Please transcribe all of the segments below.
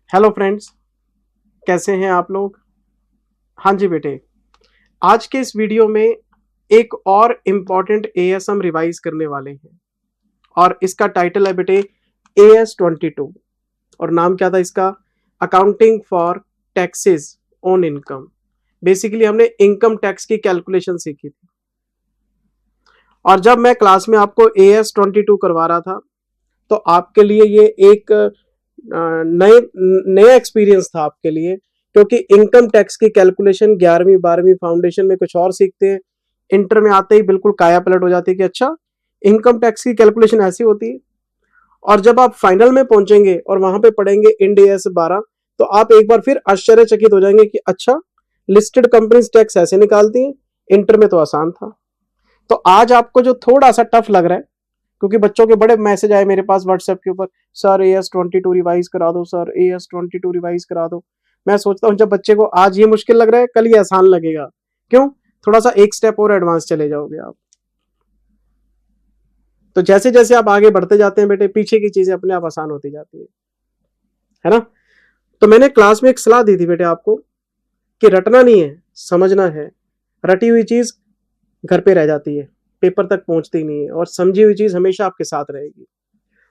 Hello friends, कैसे हैं आप लोग। हाँ जी बेटे, आज के इस वीडियो में एक और इम्पॉर्टेंट एएस हम रिवाइज करने वाले हैं और इसका टाइटल है बेटे AS22। और नाम क्या था इसका? Accounting for taxes on income. Basically हमने इनकम टैक्स की कैलकुलेशन सीखी थी और जब मैं क्लास में आपको AS22 करवा रहा था तो आपके लिए ये एक नए नया एक्सपीरियंस था आपके लिए, क्योंकि इनकम टैक्स की कैलकुलेशन 11वीं 12वीं फाउंडेशन में कुछ और सीखते हैं, इंटर में आते ही बिल्कुल काया पलट हो जाती है कि अच्छा इनकम टैक्स की कैलकुलेशन ऐसी होती है। और जब आप फाइनल में पहुंचेंगे और वहां पे पढ़ेंगे इंड AS 12, तो आप एक बार फिर आश्चर्यचकित हो जाएंगे कि अच्छा लिस्टेड कंपनीज टैक्स ऐसे निकालती हैं। इंटर में तो आसान था। तो आज आपको जो थोड़ा सा टफ लग रहा है, क्योंकि बच्चों के बड़े मैसेज आए मेरे पास व्हाट्सएप के ऊपर, सर AS22 रिवाइज करा दो, सर AS22 रिवाइज करा दो। मैं सोचता हूँ जब बच्चे को आज ये मुश्किल लग रहा है, कल ये आसान लगेगा। क्यों? थोड़ा सा एक स्टेप और एडवांस चले जाओगे आप। तो जैसे जैसे आप आगे बढ़ते जाते हैं बेटे, पीछे की चीजें अपने आप आसान होती जाती है ना। तो मैंने क्लास में एक सलाह दी थी बेटे आपको कि रटना नहीं है, समझना है। रटी हुई चीज घर पे रह जाती है, पेपर तक पहुंचती नहीं है, और समझी हुई चीज हमेशा आपके साथ रहेगी।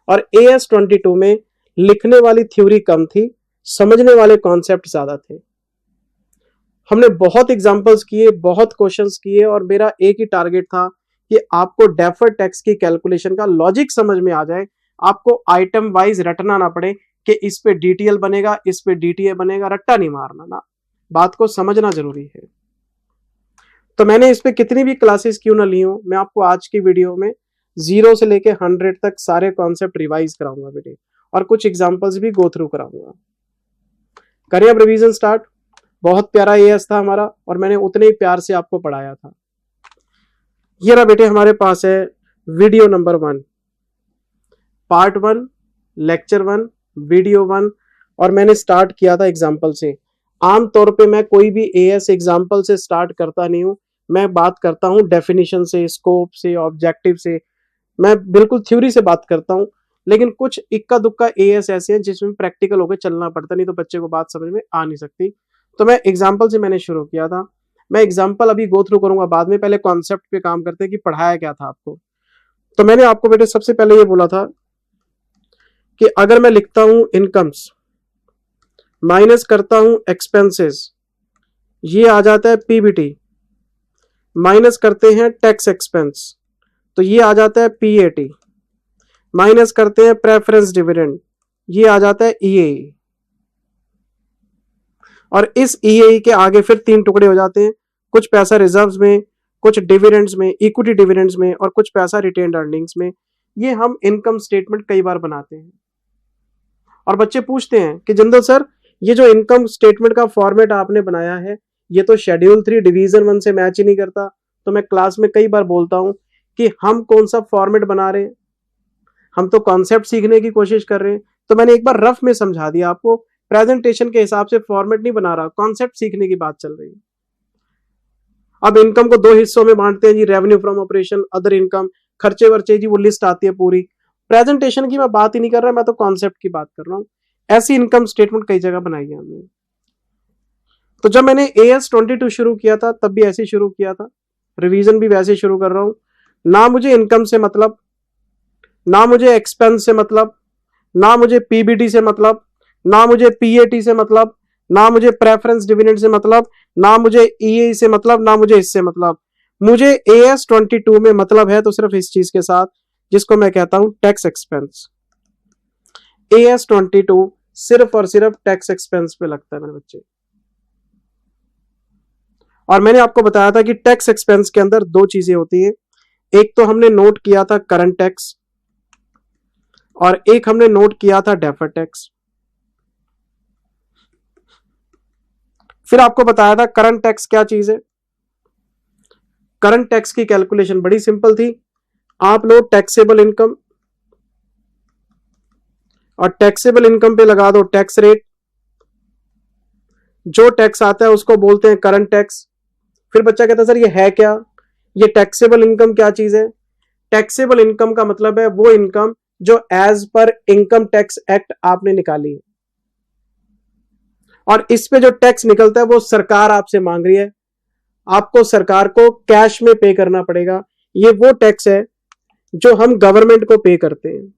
और AS22 में लिखने वाली थ्योरी कम थी, समझने वाले कॉन्सेप्ट ज्यादा थे। हमने बहुत एग्जांपल्स किए, बहुत क्वेश्चंस किए, और मेरा एक ही टारगेट था कि आपको डेफर्ड टैक्स की कैलकुलेशन का लॉजिक समझ में आ जाए, आपको आइटम वाइज रटना ना पड़े कि इस पे DTL बनेगा, इस पे DTA बनेगा। रट्टा नहीं मारना ना, बात को समझना जरूरी है। तो मैंने इस पे कितनी भी क्लासेस क्यों ना ली हो, मैं आपको आज की वीडियो में 0 से लेके 100 तक सारे कॉन्सेप्ट रिवाइज कराऊंगा बेटे, और कुछ एग्जांपल्स भी गो थ्रू कराऊंगा। करें अब रिवीजन स्टार्ट। बहुत प्यारा AS था हमारा, और मैंने उतने ही प्यार से आपको पढ़ाया था। ये रहा बेटे, हमारे पास है video number 1, part 1, lecture 1, video 1। और मैंने स्टार्ट किया था एग्जाम्पल से। आमतौर पे मैं कोई भी AS एग्जाम्पल से स्टार्ट करता नहीं हूं, मैं बात करता हूं डेफिनेशन से, स्कोप से, ऑब्जेक्टिव से। मैं बिल्कुल थ्योरी से बात करता हूं, लेकिन कुछ इक्का दुक्का AS ऐसे हैं जिसमें प्रैक्टिकल होकर चलना पड़ता, नहीं तो बच्चे को बात समझ में आ नहीं सकती। तो मैं एग्जाम्पल से मैंने शुरू किया था। मैं एग्जाम्पल अभी गो थ्रू करूंगा बाद में, पहले कॉन्सेप्ट पे काम करते हैं कि पढ़ाया क्या था आपको। तो मैंने आपको बेटे सबसे पहले ये बोला था कि अगर मैं लिखता हूं इनकम्स माइनस करता हूं एक्सपेंसेस, ये आ जाता है PBT। माइनस करते हैं टैक्स एक्सपेंस, तो ये आ जाता है PAT। माइनस करते हैं प्रेफरेंस डिविडेंड, ये आ जाता है EAE। और इस EAE के आगे फिर 3 टुकड़े हो जाते हैं, कुछ पैसा रिजर्व्स में, कुछ डिविडेंड्स में, इक्विटी डिविडेंड्स में, और कुछ पैसा रिटेन्ड अर्निंग्स में। ये हम इनकम स्टेटमेंट कई बार बनाते हैं, और बच्चे पूछते हैं कि जिंदल सर, ये जो इनकम स्टेटमेंट का फॉर्मेट आपने बनाया है, ये तो शेड्यूल 3 डिवीजन 1 से मैच ही नहीं करता। तो मैं क्लास में कई बार बोलता हूं कि हम कौन सा फॉर्मेट बना रहे हैं, हम तो कॉन्सेप्ट सीखने की कोशिश कर रहे हैं। तो मैंने एक बार रफ में समझा दिया आपको, प्रेजेंटेशन के हिसाब से फॉर्मेट नहीं बना रहा, कॉन्सेप्ट सीखने की बात चल रही है। अब इनकम को 2 हिस्सों में बांटते हैं जी, revenue from operation, other income, खर्चे वर्चे जी, वो लिस्ट आती है पूरी। प्रेजेंटेशन की मैं बात ही नहीं कर रहा, मैं तो कॉन्सेप्ट की बात कर रहा हूं। ऐसी इनकम स्टेटमेंट कई जगह बनाई है हमने। तो जब मैंने AS22 शुरू किया था तब भी ऐसे ही शुरू किया था, रिवीजन भी वैसे शुरू कर रहा हूं। ना मुझे इनकम से मतलब, ना मुझे एक्सपेंस से मतलब, ना मुझे PBT से मतलब, ना मुझे PAT से मतलब, ना मुझे प्रेफरेंस डिविडेंड से मतलब, ना मुझे EAE से मतलब, ना मुझे इससे मतलब। मुझे AS22 में मतलब है तो सिर्फ इस चीज के साथ, जिसको मैं कहता हूं टैक्स एक्सपेंस। AS22 सिर्फ और सिर्फ टैक्स एक्सपेंस पे लगता है मेरे बच्चे। और मैंने आपको बताया था कि टैक्स एक्सपेंस के अंदर 2 चीजें होती है। एक तो हमने नोट किया था करंट टैक्स, और एक हमने नोट किया था डेफर्ड टैक्स। फिर आपको बताया था करंट टैक्स क्या चीज है। करंट टैक्स की कैलकुलेशन बड़ी सिंपल थी। आप लोग टैक्सेबल इनकम, और टैक्सेबल इनकम पे लगा दो टैक्स रेट। जो टैक्स आता है उसको बोलते हैं करंट टैक्स। फिर बच्चा कहता है सर ये है क्या, ये टैक्सेबल इनकम क्या चीज है? टैक्सेबल इनकम का मतलब है वो इनकम जो as per income tax act आपने निकाली है। और इस पे जो टैक्स निकलता है वो सरकार आपसे मांग रही है, आपको सरकार को कैश में पे करना पड़ेगा। ये वो टैक्स है जो हम गवर्नमेंट को पे करते हैं,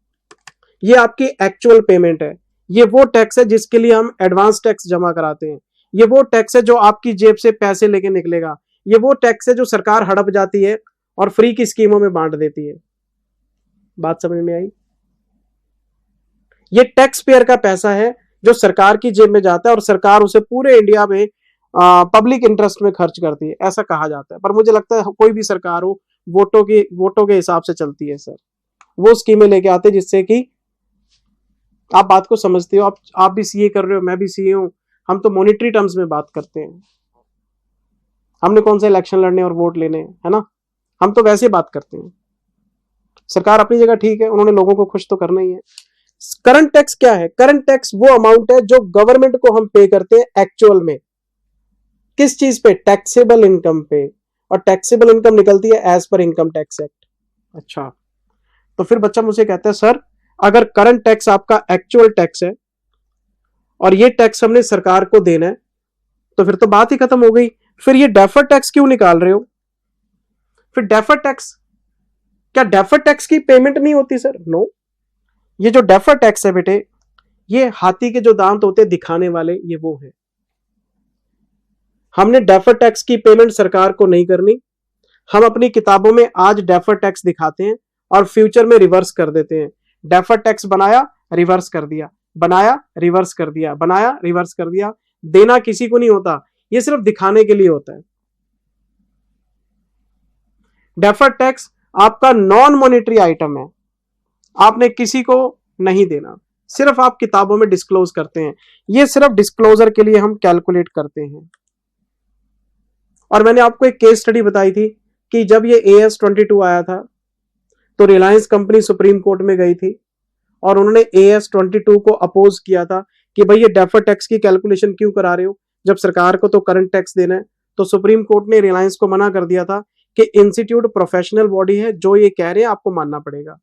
ये आपकी एक्चुअल पेमेंट है। ये वो टैक्स है जिसके लिए हम एडवांस टैक्स जमा कराते हैं। ये वो टैक्स है जो आपकी जेब से पैसे लेके निकलेगा। ये वो टैक्स है जो सरकार हड़प जाती है और फ्री की स्कीमों में बांट देती है। बात समझ में आई? ये टैक्स पेयर का पैसा है जो सरकार की जेब में जाता है और सरकार उसे पूरे इंडिया में पब्लिक इंटरेस्ट में खर्च करती है, ऐसा कहा जाता है। पर मुझे लगता है कोई भी सरकार हो वोटों के हिसाब से चलती है सर। वो स्कीमें लेके आते हैं जिससे कि आप बात को समझते हो। आप भी सीए कर रहे हो, मैं भी सीए हूं, हम तो मॉनिटरी टर्म्स में बात करते हैं। हमने कौन सा इलेक्शन लड़ने और वोट लेने, है ना? हम तो वैसे बात करते हैं। सरकार अपनी जगह ठीक है, उन्होंने लोगों को खुश तो करना ही है। करंट टैक्स क्या है? करंट टैक्स वो अमाउंट है जो गवर्नमेंट को हम पे करते हैं एक्चुअल में। किस चीज पे? टैक्सेबल इनकम पे। और टैक्सेबल इनकम निकलती है as per income tax act. अच्छा, तो फिर बच्चा मुझे कहता है सर अगर करंट टैक्स आपका एक्चुअल टैक्स है और ये टैक्स हमने सरकार को देना है तो फिर तो बात ही खत्म हो गई। फिर ये डेफर्ड टैक्स क्यों निकाल रहे हो? फिर डेफर्ड टैक्स, क्या डेफर्ड टैक्स की पेमेंट नहीं होती सर? नो, ये जो डेफर्ड टैक्स है बेटे, ये हाथी के जो दांत होते दिखाने वाले, ये वो है। हमने डेफर्ड टैक्स की पेमेंट सरकार को नहीं करनी। हम अपनी किताबों में आज डेफर्ड टैक्स दिखाते हैं और फ्यूचर में रिवर्स कर देते हैं। डेफर्ड टैक्स बनाया, रिवर्स कर दिया, बनाया, रिवर्स कर दिया, बनाया, रिवर्स कर दिया। देना किसी को नहीं होता, ये सिर्फ दिखाने के लिए होता है। डेफर्ड टैक्स आपका नॉन मॉनिटरी आइटम है, आपने किसी को नहीं देना, सिर्फ आप किताबों में डिस्क्लोज करते हैं। ये सिर्फ डिस्क्लोजर के लिए हम कैलकुलेट करते हैं। और मैंने आपको एक केस स्टडी बताई थी कि जब ये AS-22 आया था तो रिलायंस कंपनी सुप्रीम कोर्ट में गई थी और उन्होंने AS-22 को अपोज किया था कि भाई ये डेफर्ड टैक्स की कैलकुलेशन क्यों करा रहे हो जब सरकार को तो करंट टैक्स देना है। तो सुप्रीम कोर्ट ने रिलायंस को मना कर दिया था कि इंस्टीट्यूट प्रोफेशनल बॉडी है, जो ये कह रहे हैं आपको मानना पड़ेगा।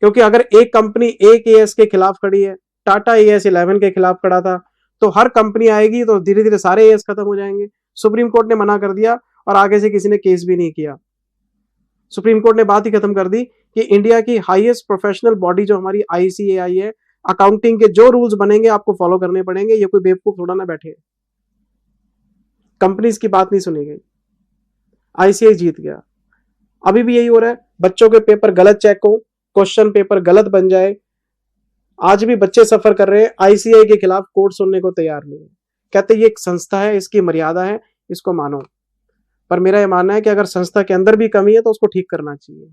क्योंकि अगर एक कंपनी एक AS के खिलाफ खड़ी है, टाटा AS-11 के खिलाफ खड़ा था, तो हर कंपनी आएगी तो धीरे धीरे सारे AS खत्म हो जाएंगे। सुप्रीम कोर्ट ने मना कर दिया और आगे से किसी ने केस भी नहीं किया। सुप्रीम कोर्ट ने बात ही खत्म कर दी कि इंडिया की हाईएस्ट प्रोफेशनल बॉडी जो हमारी ICAI है, अकाउंटिंग के जो रूल्स बनेंगे आपको फॉलो करने पड़ेंगे। ये कोई बेवकूफ थोड़ा ना बैठे, कंपनीज की बात नहीं सुनी गई। ICAI जीत गया। अभी भी यही हो रहा है, बच्चों के पेपर गलत चेक हो, क्वेश्चन पेपर गलत बन जाए, आज भी बच्चे सफर कर रहे हैं। ICAI के खिलाफ कोर्ट सुनने को तैयार नहीं है, कहते ये एक संस्था है, इसकी मर्यादा है, इसको मानो। पर मेरा यह मानना है कि अगर संस्था के अंदर भी कमी है तो उसको ठीक करना चाहिए।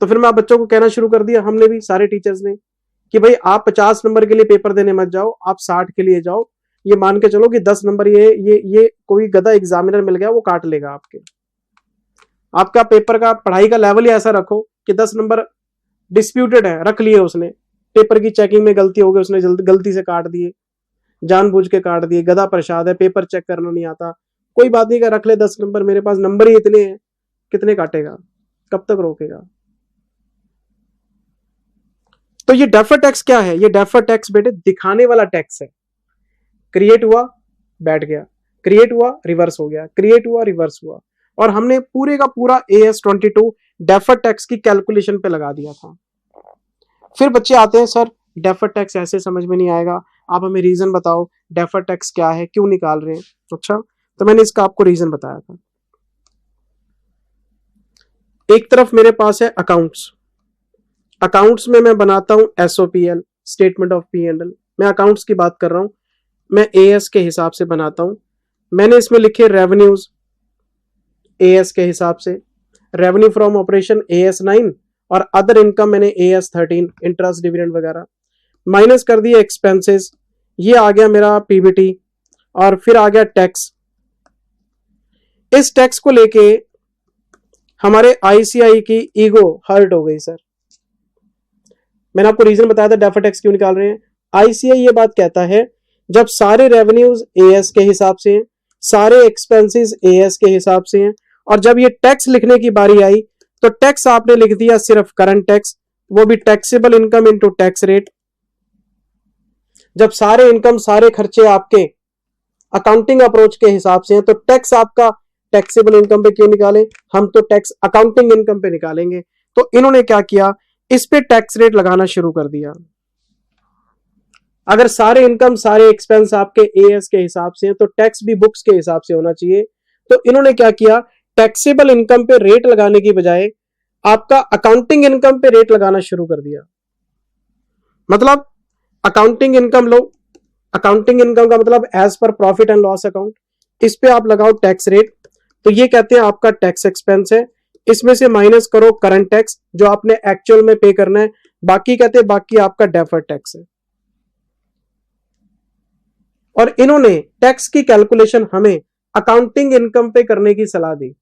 तो फिर मैं आप बच्चों को कहना शुरू कर दिया, हमने भी, सारे टीचर्स ने, कि भाई आप 50 नंबर के लिए पेपर देने मत जाओ, आप 60 के लिए जाओ। ये मान के चलो कि 10 नंबर ये कोई गधा एग्जामिनर मिल गया वो काट लेगा आपके। आपका पेपर का पढ़ाई का लेवल ही ऐसा रखो कि 10 नंबर डिस्प्यूटेड है, रख लिए उसने, पेपर की चेकिंग में गलती हो गई, उसने गलती से काट दिए, जानबूझ के काट दिए, गधा प्रसाद है, पेपर चेक करना नहीं आता, कोई बात नहीं, रख ले 10 नंबर, मेरे पास नंबर ही इतने हैं, कितने काटेगा, कब तक रोकेगा। तो ये डेफर्ड टैक्स क्या है? ये डेफर्ड टैक्स बेटे दिखाने वाला टैक्स है। क्रिएट हुआ, बैठ गया, क्रिएट हुआ, रिवर्स हो गया, क्रिएट हुआ, रिवर्स हुआ, और हमने पूरे का पूरा AS-22 डेफर्ड टैक्स की कैलकुलेशन पे लगा दिया था। फिर बच्चे आते हैं, सर डेफर्ड टैक्स ऐसे समझ में नहीं आएगा, आप हमें रीजन बताओ, डेफर्ड टैक्स क्या है, क्यों निकाल रहे हैं। अच्छा, तो मैंने इसका आपको रीजन बताया था। एक तरफ मेरे पास है अकाउंट्स, अकाउंट्स में मैं बनाता हूं SOPL, स्टेटमेंट ऑफ P&L। मैं अकाउंट्स की बात कर रहा हूं, मैं AS के हिसाब से बनाता हूं। मैंने इसमें लिखे रेवेन्यूज AS के हिसाब से, रेवेन्यू फ्रॉम ऑपरेशन AS-9 और अदर इनकम मैंने AS-13, इंटरेस्ट डिविडेंड वगैरह। माइनस कर दिए एक्सपेंसेस, ये आ गया मेरा PBT, और फिर आ गया टैक्स। इस टैक्स को लेके हमारे ICAI की ईगो हर्ट हो गई सर। मैंने आपको रीजन बताया था डेफर्ड टैक्स क्यों निकाल रहे हैं। ICAI ये बात कहता है जब सारे रेवेन्यूज AS के हिसाब से हैं, सारे एक्सपेंसेस AS के हिसाब से हैं, और जब ये टैक्स लिखने की बारी आई तो टैक्स आपने लिख दिया सिर्फ करंट टैक्स, वो भी taxable income into tax rate. जब सारे इनकम सारे खर्चे आपके अकाउंटिंग अप्रोच के हिसाब से हैं, तो टैक्स आपका टैक्सेबल इनकम पे क्यों निकाले, हम तो टैक्स अकाउंटिंग इनकम पे निकालेंगे। तो इन्होंने क्या किया, इस पे टैक्स रेट लगाना शुरू कर दिया। अगर सारे इनकम सारे एक्सपेंस आपके एएस के हिसाब से हैं, तो टैक्स भी बुक्स के हिसाब से होना चाहिए। तो इन्होंने क्या किया, टैक्सेबल इनकम पे रेट लगाने की बजाय आपका अकाउंटिंग इनकम पे रेट लगाना शुरू कर दिया। मतलब अकाउंटिंग इनकम लो, अकाउंटिंग इनकम का मतलब as per profit and loss account, इस पे आप लगाओ टैक्स रेट, तो ये कहते हैं आपका टैक्स एक्सपेंस है। इसमें से माइनस करो करंट टैक्स जो आपने एक्चुअल में पे करना है, बाकी कहते हैं बाकी आपका डेफर्ड टैक्स है। और इन्होंने टैक्स की कैलकुलेशन हमें अकाउंटिंग इनकम पे करने की सलाह दी।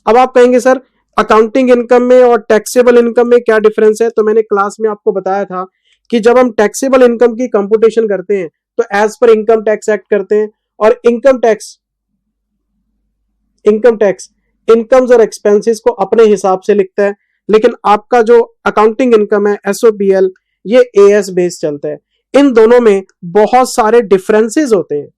अब आप कहेंगे सर अकाउंटिंग इनकम में और टैक्सेबल इनकम में क्या डिफरेंस है, तो मैंने क्लास में आपको बताया था कि जब हम टैक्सेबल इनकम की कंप्यूटेशन करते हैं तो as per income tax act करते हैं, और इनकम टैक्स इनकम्स और एक्सपेंसेस को अपने हिसाब से लिखता है। लेकिन आपका जो अकाउंटिंग इनकम है एसओपीएल, ये एएस बेस चलता है। इन दोनों में बहुत सारे डिफरेंसेस होते हैं।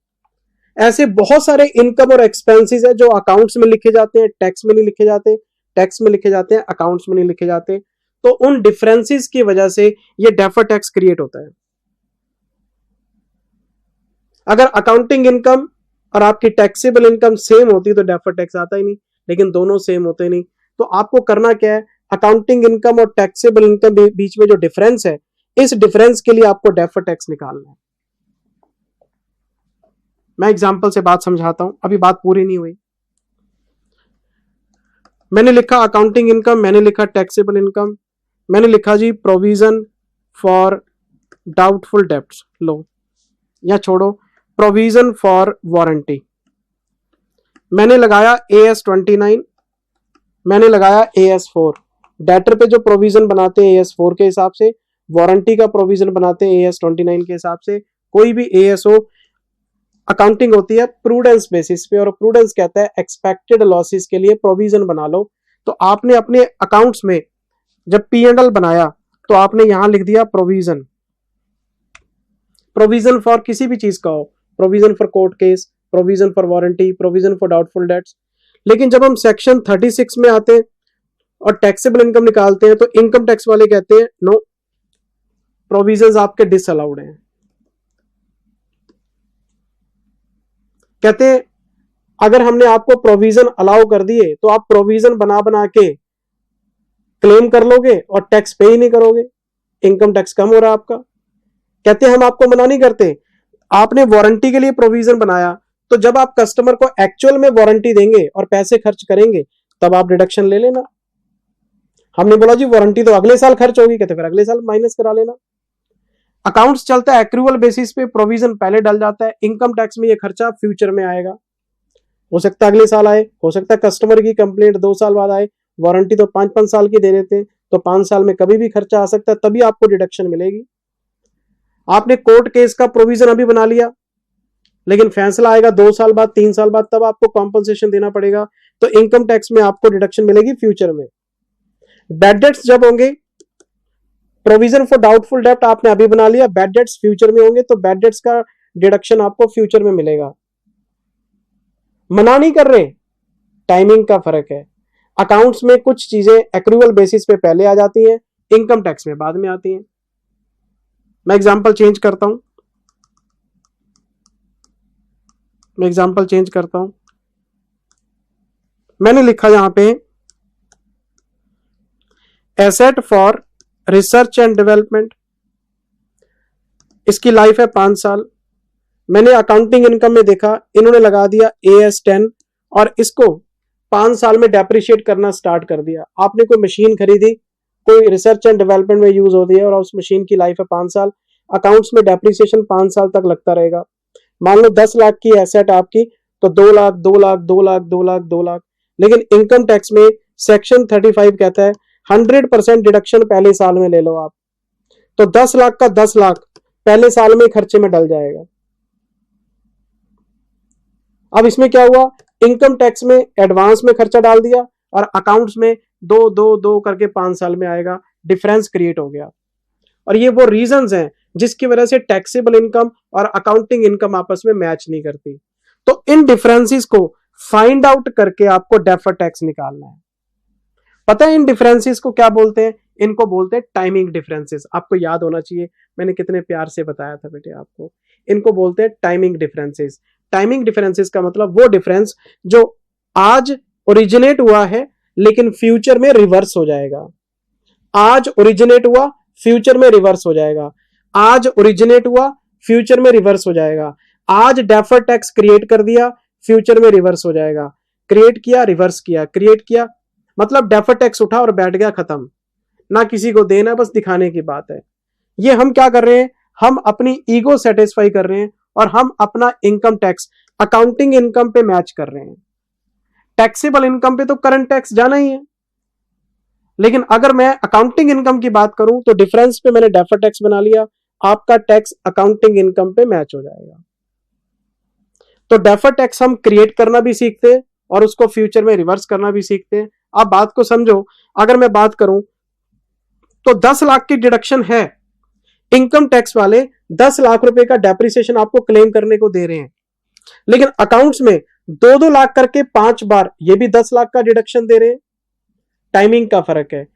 ऐसे बहुत सारे इनकम और एक्सपेंसेस है जो अकाउंट्स में लिखे जाते हैं, टैक्स में नहीं लिखे जाते, टैक्स में लिखे जाते हैं, अकाउंट्स में नहीं लिखे जाते। तो उन डिफरेंसेस की वजह से ये डेफर्ड टैक्स क्रिएट होता है। अगर अकाउंटिंग इनकम और आपकी टैक्सेबल इनकम सेम होती तो डेफर्ड टैक्स आता ही नहीं, लेकिन दोनों सेम होते नहीं। तो आपको करना क्या है, अकाउंटिंग इनकम और टैक्सेबल इनकम बीच में जो डिफरेंस है, इस डिफरेंस के लिए आपको डेफर्ड टैक्स निकालना है। मैं एग्जांपल से बात समझाता हूं, अभी बात पूरी नहीं हुई। मैंने लिखा अकाउंटिंग इनकम, मैंने लिखा टैक्सेबल इनकम, मैंने लिखा जी प्रोविजन फॉर डाउटफुल डेब्ट्स, लो या छोड़ो, प्रोविजन फॉर वारंटी। मैंने लगाया AS29, मैंने लगाया AS4। डेटर पे जो प्रोविजन बनाते हैं AS4 के हिसाब से, वारंटी का प्रोविजन बनाते हैं AS29 के हिसाब से। कोई भी AS हो, अकाउंटिंग होती है प्रूडेंस बेसिस पे, और प्रूडेंस कहता है एक्सपेक्टेड लॉसेस के लिए प्रोविजन बना लो। तो आपने अपने अकाउंट्स में जब P&L बनाया तो आपने यहां लिख दिया प्रोविजन, प्रोविजन फॉर किसी भी चीज का हो, provision for court case, provision for warranty, provision for doubtful debts. लेकिन जब हम सेक्शन 36 में आते हैं और टैक्सेबल इनकम निकालते हैं, तो इनकम टैक्स वाले कहते हैं नो, प्रोविजंस आपके डिसअलाउड हैं। कहते हैं अगर हमने आपको प्रोविजन अलाउ कर दिए तो आप प्रोविजन बना बना के क्लेम कर लोगे और टैक्स पे ही नहीं करोगे, इनकम टैक्स कम हो रहा है आपका। कहते हैं हम आपको मना नहीं करते, आपने वारंटी के लिए प्रोविजन बनाया, तो जब आप कस्टमर को एक्चुअल में वारंटी देंगे और पैसे खर्च करेंगे तब आप डिडक्शन ले लेना। हमने बोला जी वारंटी तो अगले साल खर्च होगी, कहते फिर अगले साल माइनस करा लेना। अकाउंट्स चलता है एक्रूअल बेसिस पे, प्रोविजन पहले डल जाता है, इनकम टैक्स में ये खर्चा फ्यूचर में आएगा, हो सकता है अगले साल आए, हो सकता है कस्टमर की कंप्लेंट 2 साल बाद आए। वारंटी तो 5-5 साल की दे देते हैं, तो 5 साल में कभी भी खर्चा आ सकता है, तभी आपको डिडक्शन मिलेगी। आपने कोर्ट केस का प्रोविजन अभी बना लिया, लेकिन फैसला आएगा 2 साल बाद, 3 साल बाद, तब आपको कॉम्पनसेशन देना पड़ेगा, तो इनकम टैक्स में आपको डिडक्शन मिलेगी फ्यूचर में। बैड डेट्स जब होंगे, प्रोविजन फॉर डाउटफुल डेब्ट आपने अभी बना लिया, बैड डेट्स फ्यूचर में होंगे, तो बैड डेट्स का डिडक्शन आपको फ्यूचर में मिलेगा। मना नहीं कर रहे, टाइमिंग का फर्क है। अकाउंट्स में कुछ चीजें एक्रूअल बेसिस पे पहले आ जाती हैं, इनकम टैक्स में बाद में आती हैं। मैं एग्जांपल चेंज करता हूं, मैंने लिखा यहां पे asset for research and development, इसकी लाइफ है 5 साल। मैंने अकाउंटिंग इनकम में देखा इन्होंने लगा दिया AS10 और इसको 5 साल में डेप्रिशिएट करना स्टार्ट कर दिया। आपने कोई मशीन खरीदी, कोई रिसर्च एंड डेवलपमेंट में यूज होती है और उस मशीन की लाइफ है 5 साल, अकाउंट्स में डेप्रिसिएशन 5 साल तक लगता रहेगा। मान लो 10 लाख की एसेट आपकी, तो 2 लाख 2 लाख 2 लाख 2 लाख 2 लाख। लेकिन इनकम टैक्स में सेक्शन 35 कहता है 100% डिडक्शन पहले साल में ले लो आप, तो 10 लाख का 10 लाख पहले साल में खर्चे में डल जाएगा। अब इसमें क्या हुआ, इनकम टैक्स में एडवांस में खर्चा डाल दिया और अकाउंट्स में 2 2 2 करके 5 साल में आएगा, डिफरेंस क्रिएट हो गया। और ये वो रीजंस हैं जिसकी वजह से टैक्सेबल इनकम और अकाउंटिंग इनकम आपस में मैच नहीं करती। तो इन डिफरेंसेस को फाइंड आउट करके आपको डेफर्ड टैक्स निकालना है। पता है इन डिफरेंसेस को क्या बोलते हैं? इनको बोलते हैं टाइमिंग डिफरेंसेस। आपको याद होना चाहिए, मैंने कितने प्यार से बताया था बेटे आपको। इनको बोलते हैं टाइमिंग डिफरेंसेस। टाइमिंग डिफरेंसेस का मतलब वो डिफरेंस जो आज ओरिजिनेट हुआ है लेकिन फ्यूचर में रिवर्स हो जाएगा। आज ओरिजिनेट हुआ, फ्यूचर में रिवर्स हो जाएगा। आज ओरिजिनेट हुआ, फ्यूचर में रिवर्स हो जाएगा। आज डेफर्ड टैक्स क्रिएट कर दिया, फ्यूचर में रिवर्स हो जाएगा। क्रिएट किया, रिवर्स किया, क्रिएट किया, मतलब डेफर्ड टैक्स उठा और बैठ गया, खत्म। ना किसी को देना, बस दिखाने की बात है। ये हम क्या कर रहे हैं? हम अपनी ईगो सेटिस्फाई कर रहे हैं और हम अपना इनकम टैक्स अकाउंटिंग इनकम पे मैच कर रहे हैं। टैक्सेबल इनकम पे तो करंट टैक्स जाना ही है, लेकिन अगर मैं अकाउंटिंग इनकम की बात करूं तो डिफरेंस पे मैंने डेफर्ड टैक्स बना लिया, आपका टैक्स अकाउंटिंग इनकम पे मैच हो जाएगा। तो डेफर्ड टैक्स हम क्रिएट करना भी सीखते हैं और उसको फ्यूचर में रिवर्स करना भी सीखते हैं। आप बात को समझो, अगर मैं बात करूं तो 10 लाख की डिडक्शन है, इनकम टैक्स वाले 10 लाख रुपए का डेप्रिसिएशन आपको क्लेम करने को दे रहे हैं, लेकिन अकाउंट्स में 2-2 लाख करके 5 बार ये भी 10 लाख का डिडक्शन दे रहे हैं। टाइमिंग का फर्क है,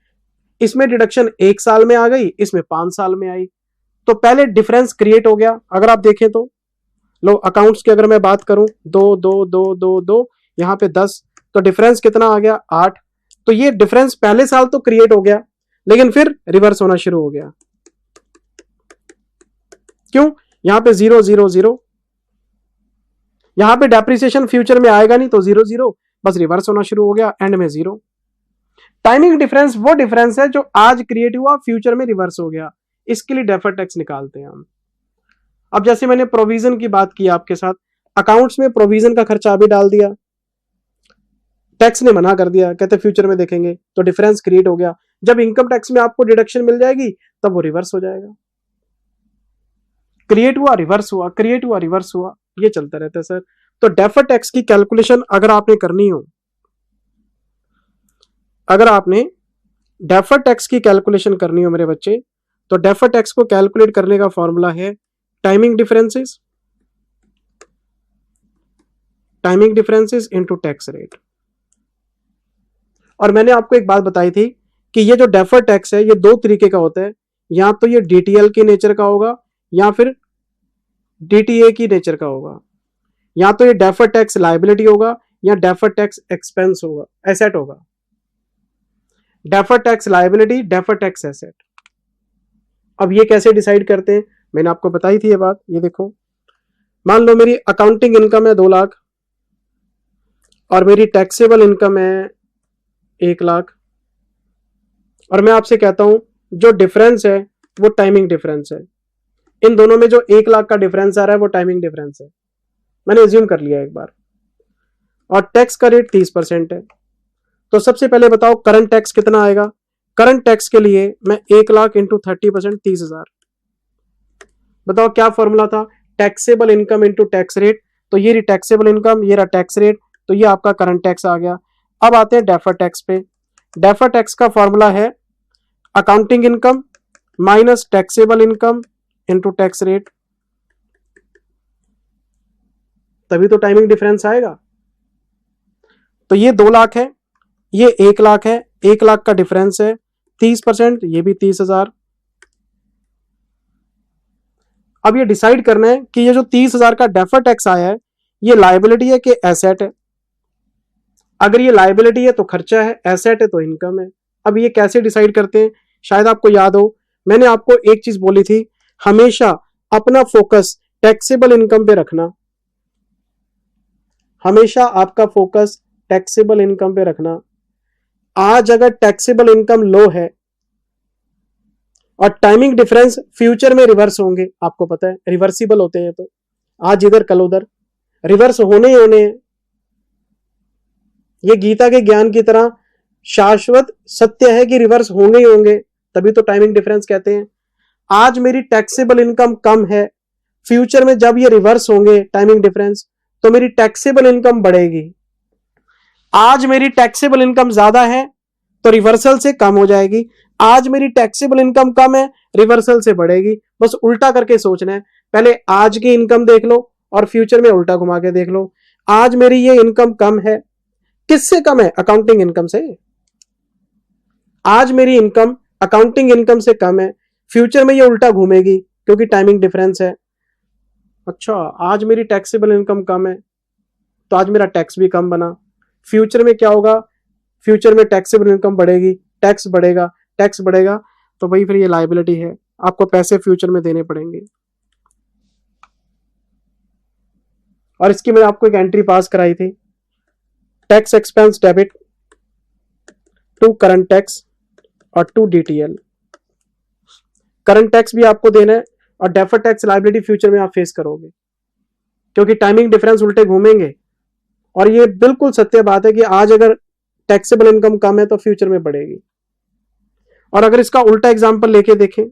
इसमें डिडक्शन 1 साल में आ गई, इसमें 5 साल में आई, तो पहले डिफरेंस क्रिएट हो गया। अगर आप देखें तो लो अकाउंट्स की अगर मैं बात करूं 2 यहां पे 10, तो डिफरेंस कितना आ गया? 8। तो ये डिफरेंस पहले साल तो क्रिएट हो गया लेकिन फिर रिवर्स होना शुरू हो गया। क्यों? यहां पे 0 यहां पे डेप्रिसिएशन फ्यूचर में आएगा नहीं, तो 0 बस रिवर्स होना शुरू हो गया, एंड में 0। टाइमिंग डिफरेंस वो डिफरेंस है जो आज क्रिएट हुआ, फ्यूचर में रिवर्स हो गया, इसके लिए डेफर्ड टैक्स निकालते हैं हम। अब जैसे मैंने प्रोविजन की बात की आपके साथ, अकाउंट्स में प्रोविजन का खर्चा अभी डाल दिया, टैक्स ने मना कर दिया, कहते फ्यूचर में देखेंगे, तो डिफरेंस क्रिएट हो गया। जब इनकम टैक्स में आपको डिडक्शन मिल जाएगी तब वो रिवर्स हो जाएगा। क्रिएट हुआ, रिवर्स हुआ, क्रिएट हुआ, रिवर्स हुआ, ये चलता रहता है सर। तो डेफर्ड टैक्स की कैलकुलेशन अगर आपने करनी हो, अगर आपने डेफर्ड टैक्स की कैलकुलेशन करनी हो मेरे बच्चे, तो डेफर्ड टैक्स को कैलकुलेट करने का फॉर्मूला है timing differences into tax rate. और मैंने आपको एक बात बताई थी कि ये जो डेफर्ड टैक्स है ये 2 तरीके का होता है, या तो ये डीटीएल की नेचर का होगा या फिर डीटीए की नेचर का होगा, या तो ये डेफर्ड टैक्स लायबिलिटी होगा या डेफर्ड टैक्स एक्सपेंस होगा, एसेट होगा। Deferred tax liability, deferred tax asset. अब ये कैसे डिसाइड करते हैं? मैंने आपको बताई थी ये बात। ये देखो, मान लो मेरी अकाउंटिंग इनकम है 2 लाख और मेरी टैक्सेबल इनकम है 1 लाख, और मैं आपसे कहता हूं जो डिफरेंस है वो टाइमिंग डिफरेंस है। इन दोनों में जो 1 लाख का डिफरेंस आ रहा है वो टाइमिंग डिफरेंस है, मैंने एज्यूम कर लिया एक बार। और टैक्स का रेट 30% है। तो सबसे पहले बताओ करंट टैक्स कितना आएगा? करंट टैक्स के लिए मैं 1 लाख इंटू 30% 30,000। बताओ क्या फॉर्मूला था? Taxable income into tax rate. तो ये रही टैक्सेबल इनकम, ये रहा टैक्स रेट, तो ये आपका करंट टैक्स आ गया। अब आते हैं डेफर्ड टैक्स पे। डेफर्ड टैक्स का फॉर्मूला है accounting income minus taxable income into tax rate, तभी तो टाइमिंग डिफरेंस आएगा। तो ये 2 लाख है, ये 1 लाख है, 1 लाख का डिफरेंस है 30%, ये भी 30,000। अब ये डिसाइड करना है कि ये जो 30,000 का डेफर्ड टैक्स आया है ये लायबिलिटी है कि एसेट है। अगर ये लायबिलिटी है तो खर्चा है, एसेट है तो इनकम है। अब ये कैसे डिसाइड करते हैं? शायद आपको याद हो, मैंने आपको एक चीज बोली थी, हमेशा अपना फोकस टैक्सेबल इनकम पे रखना। हमेशा आपका फोकस टैक्सेबल इनकम पे रखना। आज अगर टैक्सेबल इनकम लो है और टाइमिंग डिफरेंस फ्यूचर में रिवर्स होंगे, आपको पता है रिवर्सिबल होते हैं, तो आज इधर कल उधर रिवर्स होने ही होने हैं। ये गीता के ज्ञान की तरह शाश्वत सत्य है कि रिवर्स होंगे ही होंगे, तभी तो टाइमिंग डिफरेंस कहते हैं। आज मेरी टैक्सेबल इनकम कम है, फ्यूचर में जब ये रिवर्स होंगे टाइमिंग डिफरेंस तो मेरी टैक्सेबल इनकम बढ़ेगी। आज मेरी टैक्सेबल इनकम ज्यादा है तो रिवर्सल से कम हो जाएगी। आज मेरी टैक्सेबल इनकम कम है, रिवर्सल से बढ़ेगी। बस उल्टा करके सोचना है, पहले आज की इनकम देख लो और फ्यूचर में उल्टा घुमा के देख लो। आज मेरी ये इनकम कम है, किससे कम है? अकाउंटिंग इनकम से। आज मेरी इनकम अकाउंटिंग इनकम से कम है, फ्यूचर में ये उल्टा घूमेगी क्योंकि टाइमिंग डिफरेंस है। अच्छा, आज मेरी टैक्सेबल इनकम कम है तो आज मेरा टैक्स भी कम बना। फ्यूचर में क्या होगा? फ्यूचर में टैक्सेबल इनकम बढ़ेगी, टैक्स बढ़ेगा, टैक्स बढ़ेगा, तो भाई फिर ये लायबिलिटी है, आपको पैसे फ्यूचर में देने पड़ेंगे। और इसकी मैंने आपको एक एंट्री पास कराई थी, tax expense debit to current tax और टू डीटीएल। करंट टैक्स भी आपको देना है और डेफर्ड टैक्स लायबिलिटी फ्यूचर में आप फेस करोगे क्योंकि टाइमिंग डिफरेंस उल्टे घूमेंगे। और ये बिल्कुल सत्य बात है कि आज अगर टैक्सेबल इनकम कम है तो फ्यूचर में बढ़ेगी। और अगर इसका उल्टा एग्जांपल लेके देखें,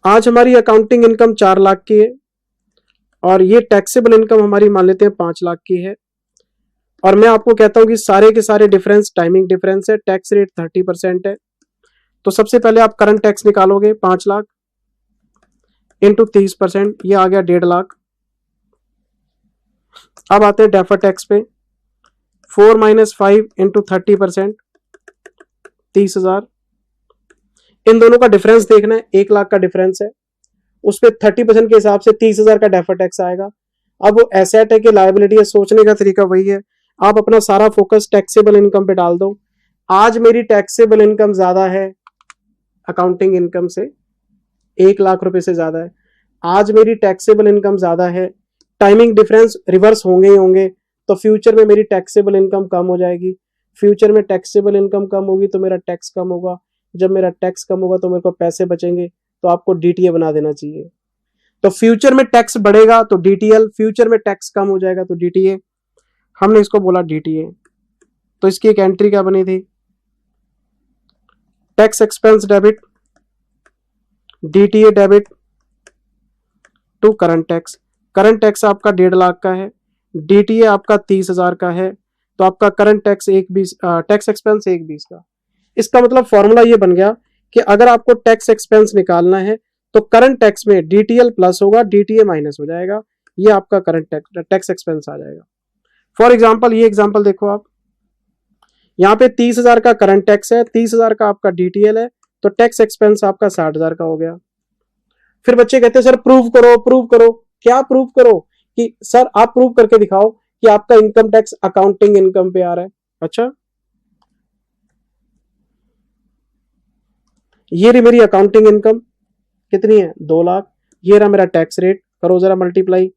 आज हमारी अकाउंटिंग इनकम 4 लाख की है और ये टैक्सेबल इनकम हमारी मान लेते हैं 5 लाख की है। और मैं आपको कहता हूं कि सारे के सारे डिफरेंस टाइमिंग डिफरेंस है, टैक्स रेट 30% है। तो सबसे पहले आप करंट टैक्स निकालोगे, 5 लाख इंटू 30%, ये आ गया 1.5 लाख। अब आते हैं डेफर्ड टैक्स पे, 4 - 5 इंटू 30%, 30,000। इन दोनों का डिफरेंस देखना है, 1 लाख का डिफरेंस है, उस पर 30% के हिसाब से 30,000 का डेफर्ड टैक्स आएगा। अब वो एसेट है कि लायबिलिटी है, सोचने का तरीका वही है। आप अपना सारा फोकस टैक्सेबल इनकम पे डाल दो। आज मेरी टैक्सेबल इनकम ज्यादा है अकाउंटिंग इनकम से, 1 लाख रुपए से ज्यादा है। आज मेरी टैक्सेबल इनकम ज्यादा है, टाइमिंग डिफरेंस रिवर्स होंगे ही होंगे, तो फ्यूचर में मेरी टैक्सेबल इनकम कम हो जाएगी। फ्यूचर में टैक्सेबल इनकम कम होगी तो मेरा टैक्स कम होगा, जब मेरा टैक्स कम होगा तो मेरे को पैसे बचेंगे, तो आपको डीटीए बना देना चाहिए। तो फ्यूचर में टैक्स बढ़ेगा तो डीटीएल, फ्यूचर में टैक्स कम हो जाएगा तो डीटीए। हमने इसको बोला डीटीए। तो इसकी एक एंट्री क्या बनी थी, tax expense debit DTA debit to current tax. Current tax आपका 1.5 लाख का है, डीटीए आपका 30,000 का है, तो आपका करंट टैक्स 120, टैक्स एक्सपेंस 120 का। इसका मतलब फॉर्मूला ये बन गया कि अगर आपको टैक्स एक्सपेंस निकालना है तो करंट टैक्स में डीटीएल प्लस होगा, डीटीए माइनस हो जाएगा, ये आपका करंट टैक्स एक्सपेंस आ जाएगा। फॉर एग्जांपल ये एग्जांपल देखो आप, यहाँ पे 30,000 का करंट टैक्स है, 30,000 का आपका डीटीएल है, तो टैक्स एक्सपेंस आपका 60,000 का हो गया। फिर बच्चे कहते हैं सर प्रूव करो, प्रूव करो। क्या प्रूव करो? कि सर आप प्रूव करके दिखाओ कि आपका इनकम टैक्स अकाउंटिंग इनकम पे आ रहा है। अच्छा, ये रही मेरी अकाउंटिंग इनकम, कितनी है? 2 लाख। ये रहा मेरा टैक्स रेट, करो जरा मल्टीप्लाई,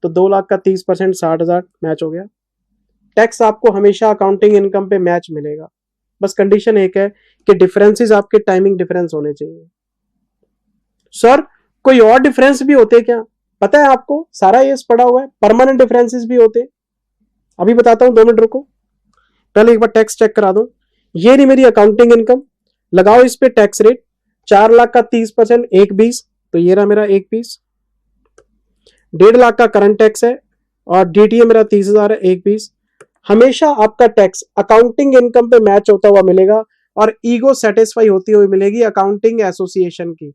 तो 2 लाख का 30% 60,000 मैच हो गया। टैक्स आपको हमेशा अकाउंटिंग इनकम पे मैच मिलेगा, बस कंडीशन एक है कि डिफरेंसेस आपके टाइमिंग डिफरेंस होने चाहिए। सर कोई और डिफरेंस भी होते क्या? पता है आपको, सारा ये पड़ा हुआ है, परमानेंट डिफरेंसेस भी होते। अभी बताता हूं, 2 मिनट रुको, पहले एक बार टैक्स चेक करा दो। ये नहीं मेरी अकाउंटिंग इनकम, लगाओ इस पे टैक्स रेट, 4 लाख का 30% 120, तो ये रहा मेरा 120। 1.5 लाख का करंट टैक्स है और डीटीए मेरा 30,000 है, 120। हमेशा आपका टैक्स अकाउंटिंग इनकम पे मैच होता हुआ मिलेगा और ईगो सेटिस्फाई होती हुई मिलेगी अकाउंटिंग एसोसिएशन की,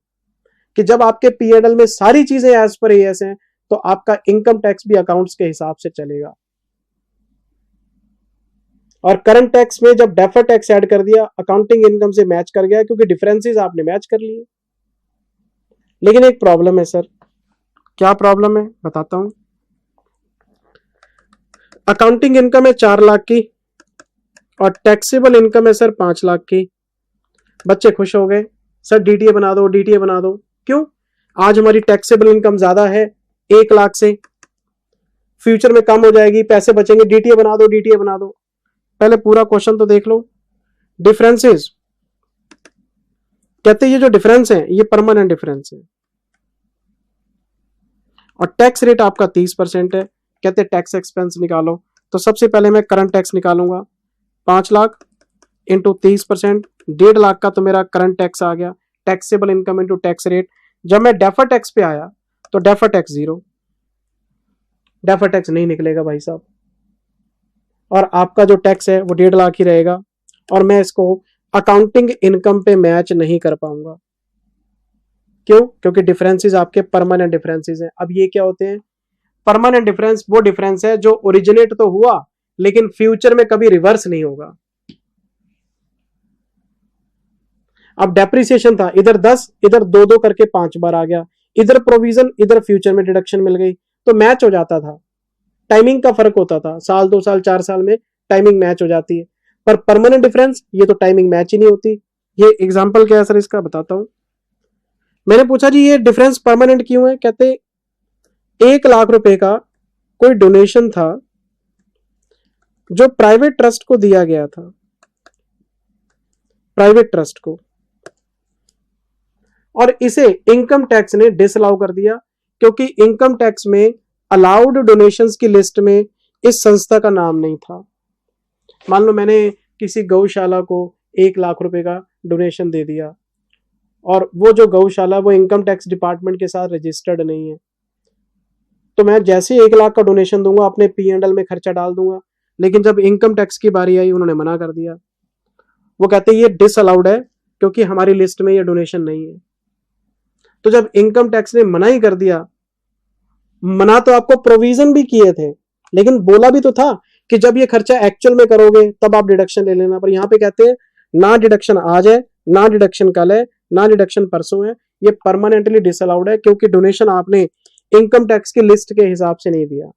कि जब आपके पीएनएल में सारी चीजें एज पर एएस हैं तो आपका इनकम टैक्स भी अकाउंट्स के हिसाब से चलेगा। और करंट टैक्स में जब डेफर्ड टैक्स ऐड कर दिया, अकाउंटिंग इनकम से मैच कर गया क्योंकि डिफरेंसेस आपने मैच कर लिए। लेकिन एक प्रॉब्लम है सर। क्या प्रॉब्लम है बताता हूं। अकाउंटिंग इनकम है 4 लाख की और टैक्सेबल इनकम है सर 5 लाख की। बच्चे खुश हो गए, सर डीटीए बना दो, डीटीए बना दो। क्यों? आज हमारी टैक्सेबल इनकम ज्यादा है 1 लाख से, फ्यूचर में कम हो जाएगी, पैसे बचेंगे, डीटीए बना दो, डीटीए बना दो। पहले पूरा क्वेश्चन तो देख लो। डिफरेंसेस कहते हैं ये जो डिफरेंस है ये परमानेंट डिफरेंस है और टैक्स रेट आपका 30% है। कहते हैं टैक्स एक्सपेंस निकालो, तो सबसे पहले मैं करंट टैक्स निकालूंगा, 5 लाख इंटू 30%, 1.5 लाख का तो मेरा करंट टैक्स आ गया, taxable income into tax rate. जब मैं डेफर टैक्स पे आया तो डेफर टैक्स 0, डेफर टैक्स नहीं निकलेगा भाई साहब, और आपका जो टैक्स है वो 1.5 लाख ही रहेगा। और मैं इसको अकाउंटिंग इनकम पे मैच नहीं कर पाऊंगा। क्यों? क्योंकि डिफरेंसेस आपके परमानेंट डिफरेंसेस हैं। अब ये क्या होते हैं? परमानेंट डिफरेंस वो डिफरेंस है जो ओरिजिनेट तो हुआ लेकिन फ्यूचर में कभी रिवर्स नहीं होगा। अब डेप्रिसिएशन था, इधर 10 इधर 2-2 करके 5 बार आ गया, इधर प्रोविजन इधर फ्यूचर में डिडक्शन मिल गई, तो मैच हो जाता था। टाइमिंग का फर्क होता था, साल 2 साल 4 साल में टाइमिंग मैच हो जाती है। पर परमानेंट डिफरेंस ये तो टाइमिंग मैच ही नहीं होती। ये एग्जांपल क्या है सर इसका, बताता हूं। मैंने पूछा जी ये डिफरेंस परमानेंट क्यों है? कहते 1,00,000 रुपए का कोई डोनेशन था जो प्राइवेट ट्रस्ट को दिया गया था, प्राइवेट ट्रस्ट को, और इसे इनकम टैक्स ने डिसअलाउ कर दिया क्योंकि इनकम टैक्स में अलाउड डोनेशंस की लिस्ट में इस संस्था का नाम नहीं था। मान लो मैंने किसी गौशाला को 1,00,000 रुपए का डोनेशन दे दिया और वो जो गौशाला वो इनकम टैक्स डिपार्टमेंट के साथ रजिस्टर्ड नहीं है, तो मैं जैसे 1,00,000 का डोनेशन दूंगा अपने P&L में खर्चा डाल दूंगा, लेकिन जब इनकम टैक्स की बारी आई उन्होंने मना कर दिया। वो कहते ये डिसअलाउड है क्योंकि हमारी लिस्ट में ये डोनेशन नहीं है। तो जब इनकम टैक्स ने मना ही कर दिया, मना तो आपको प्रोविजन भी किए थे लेकिन बोला भी तो था कि जब ये खर्चा एक्चुअल में करोगे तब आप डिडक्शन ले लेना, पर यहाँ पे कहते हैं ना डिडक्शन आज है, ना डिडक्शन कल है, ना डिडक्शन परसों है, ये परमानेंटली डिसअलाउड है क्योंकि डोनेशन आपने इनकम टैक्स की लिस्ट के हिसाब से नहीं दिया।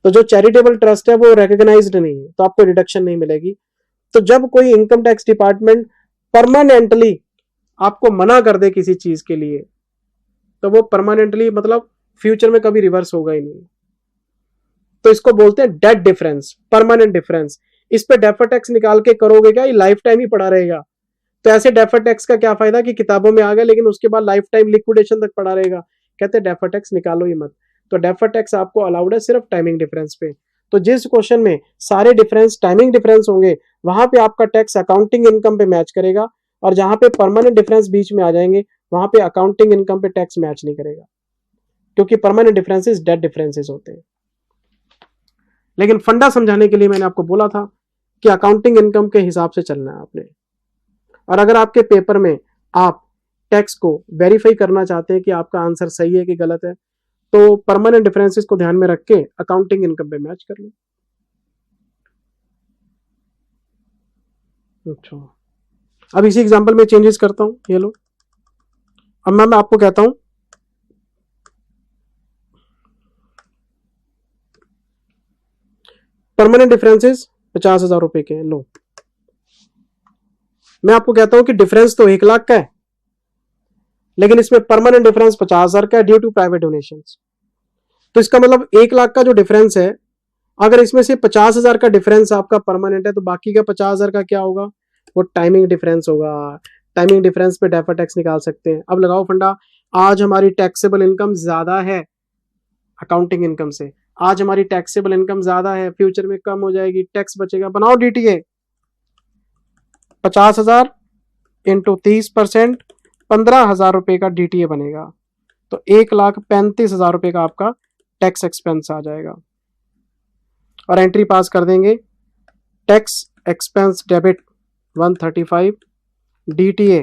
तो जो चैरिटेबल ट्रस्ट है वो रिकॉग्नाइज्ड नहीं है तो आपको डिडक्शन नहीं मिलेगी। तो जब कोई इनकम टैक्स डिपार्टमेंट परमानेंटली आपको मना कर दे किसी चीज के लिए, तो वो परमानेंटली मतलब फ्यूचर में कभी रिवर्स होगा ही नहीं, तो इसको बोलते हैं डेड डिफरेंस, परमानेंट डिफरेंस। इस पे डेफर टैक्स निकाल के करोगे क्या, ये लाइफ टाइम ही पड़ा रहेगा। तो ऐसे डेफर टैक्स का क्या फायदा कि किताबों में आ गया लेकिन उसके बाद लाइफ टाइम लिक्विडेशन तक पड़ा रहेगा। कहते हैं डेफर टैक्स निकालो ही मत। तो डेफर टैक्स आपको अलाउड है सिर्फ टाइमिंग डिफरेंस पे। तो जिस क्वेश्चन में सारे डिफरेंस टाइमिंग डिफरेंस होंगे वहां पे आपका टैक्स अकाउंटिंग इनकम पे मैच करेगा, और जहां पे परमानेंट डिफरेंस बीच में आ जाएंगे वहां पे अकाउंटिंग इनकम पे टैक्स मैच नहीं करेगा क्योंकि परमानेंट डिफरेंसेस डेड डिफरेंसेस होते हैं। लेकिन फंडा समझाने के लिए मैंने आपको बोला था कि अकाउंटिंग इनकम के हिसाब से चलना है आपने। और अगर आपके पेपर में आप टैक्स को वेरीफाई करना चाहते हैं कि आपका आंसर सही है कि गलत है, तो परमानेंट डिफरेंसेस को ध्यान में रख के अकाउंटिंग इनकम पे मैच कर लो। अच्छा, अब इसी एग्जांपल में चेंजेस करता हूं, ये लो। अब मैं आपको कहता हूं परमानेंट डिफरेंसेस 50,000 रुपए के हैं, लो। मैं आपको कहता हूं कि डिफरेंस तो 1,00,000 का है लेकिन इसमें परमानेंट डिफरेंस 50,000 का है ड्यू टू प्राइवेट डोनेशंस। तो इसका मतलब 1,00,000 का जो डिफरेंस है, अगर इसमें से 50,000 का डिफरेंस आपका परमानेंट है तो बाकी का 50,000 का क्या होगा, वो टाइमिंग डिफरेंस होगा। टाइमिंग डिफरेंस पे डेफर टैक्स निकाल सकते हैं। अब लगाओ फंडा, आज हमारी टैक्सेबल इनकम ज्यादा है अकाउंटिंग इनकम से, आज हमारी टैक्सेबल इनकम ज्यादा है, फ्यूचर में कम हो जाएगी, टैक्स बचेगा। बनाओ DTA, 50,000 इंटू 30%, 15,000 रुपए का DTA बनेगा, तो 1,35,000 रुपए का आपका टैक्स एक्सपेंस आ जाएगा। और एंट्री पास कर देंगे, tax expense debit 135, DTA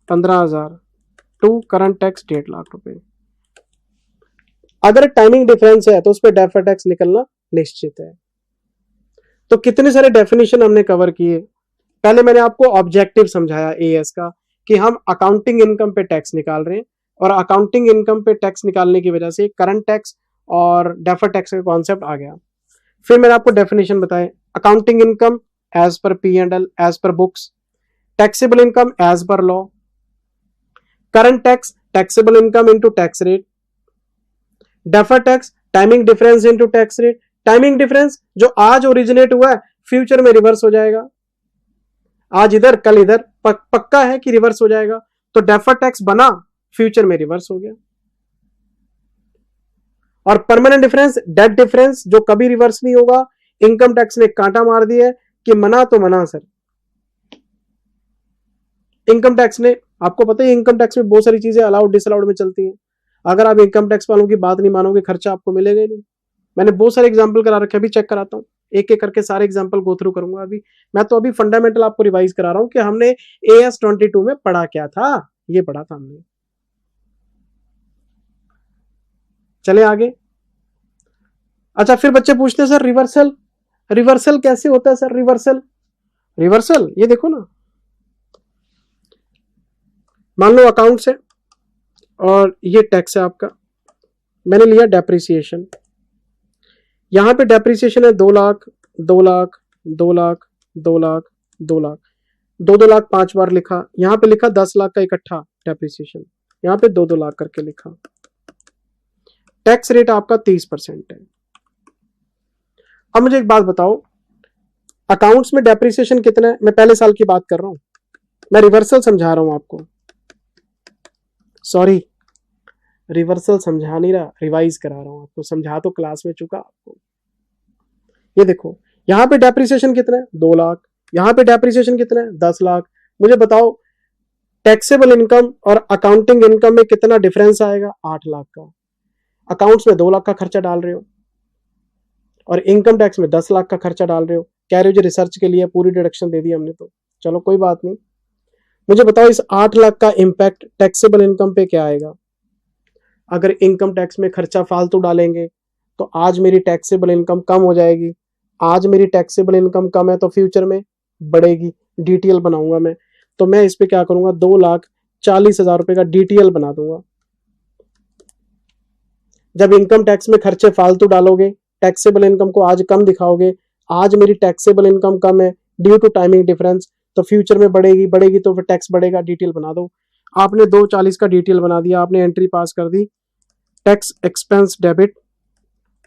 15,000 to current tax 1,50,000 रुपए। अगर टाइमिंग डिफरेंस है तो उस पर डेफर टैक्स निकलना निश्चित है। तो कितने सारे डेफिनेशन हमने कवर किए। पहले मैंने आपको ऑब्जेक्टिव समझाया AS का कि हम अकाउंटिंग इनकम पे टैक्स निकाल रहे हैं, और अकाउंटिंग इनकम पे टैक्स निकालने की वजह से करंट टैक्स और डेफर टैक्स का कॉन्सेप्ट आ गया। फिर मैंने आपको डेफिनेशन बताए, accounting income as per P&L as per books, taxable income as per law, current tax taxable income into tax rate, defer tax timing difference into tax rate. Timing difference जो आज originate हुआ है future में reverse हो जाएगा, आज इधर कल इधर, पक्का है कि रिवर्स हो जाएगा। तो डेफर टैक्स बना, फ्यूचर में रिवर्स हो गया। और परमानेंट डिफरेंस डेड डिफरेंस जो कभी रिवर्स नहीं होगा, इनकम टैक्स ने कांटा मार दिया कि मना तो मना सर। इनकम टैक्स ने, आपको पता है इनकम टैक्स में बहुत सारी चीजें अलाउड डिसअलाउड में चलती हैं। अगर आप इनकम टैक्स वालों की बात नहीं मानोगे खर्चा आपको मिलेगा ही नहीं। मैंने बहुत सारे एग्जांपल करा रखे, अभी चेक कराता हूं। एक एक करके सारे एग्जांपल गो थ्रू करूंगा। अभी मैं तो अभी फंडामेंटल आपको रिवाइज करा रहा हूं कि हमने AS22 में पढ़ा क्या था, ये पढ़ा था हमने। चले आगे। अच्छा, फिर बच्चे पूछते हैं सर रिवर्सल, रिवर्सल कैसे होता है सर? रिवर्सल, रिवर्सल ये देखो ना, मान लो अकाउंट है और ये टैक्स है आपका, मैंने लिया डेप्रिसिएशन, यहां पे डेप्रिसिएशन है 2 लाख, 2 लाख, 2 लाख, 2 लाख, 2 लाख, 2 लाख 5 बार लिखा, यहां पे लिखा 10 लाख का इकट्ठा डेप्रिसिएशन, यहां पे 2 लाख करके लिखा। टैक्स रेट आपका 30% है। अब मुझे एक बात बताओ, अकाउंट्स में डेप्रिसिएशन कितना है? मैं पहले साल की बात कर रहा हूं, मैं रिवर्सल समझा रहा हूं आपको, सॉरी रिवर्सल समझा नहीं रहा, रिवाइज करा रहा हूं आपको, समझा तो क्लास में चुका आपको। ये देखो यहां पे डेप्रिसिएशन कितना है? 2 लाख, यहां पे डेप्रिसिएशन कितना है? 10 लाख। मुझे बताओ टैक्सेबल इनकम और अकाउंटिंग इनकम में कितना डिफरेंस आएगा? 8 लाख का। अकाउंट्स में 2 लाख का खर्चा डाल रहे हो और इनकम टैक्स में 10 लाख का खर्चा डाल रहे हो। कह रहे हो जी रिसर्च के लिए पूरी डिडक्शन दे दी हमने, तो चलो कोई बात नहीं। मुझे बताओ इस 8 लाख का इंपैक्ट टैक्सेबल इनकम पे क्या आएगा? अगर इनकम टैक्स में खर्चा फालतू डालेंगे तो आज मेरी टैक्सेबल इनकम कम हो जाएगी, आज मेरी टैक्सेबल इनकम कम है तो फ्यूचर में बढ़ेगी। डीटीएल बनाऊंगा मैं, तो मैं इस पे क्या करूंगा? 2,40,000 रुपए का डीटीएल बना दूंगा। जब इनकम टैक्स में खर्चे फालतू डालोगे, टैक्सेबल इनकम को आज कम दिखाओगे, आज मेरी टैक्सेबल इनकम कम है ड्यू टू टाइमिंग डिफरेंस, तो फ्यूचर में बढ़ेगी, बढ़ेगी तो फिर टैक्स बढ़ेगा, डीटीएल बना दो। आपने 2,40 का डीटीएल बना दिया, आपने एंट्री पास कर दी, tax expense debit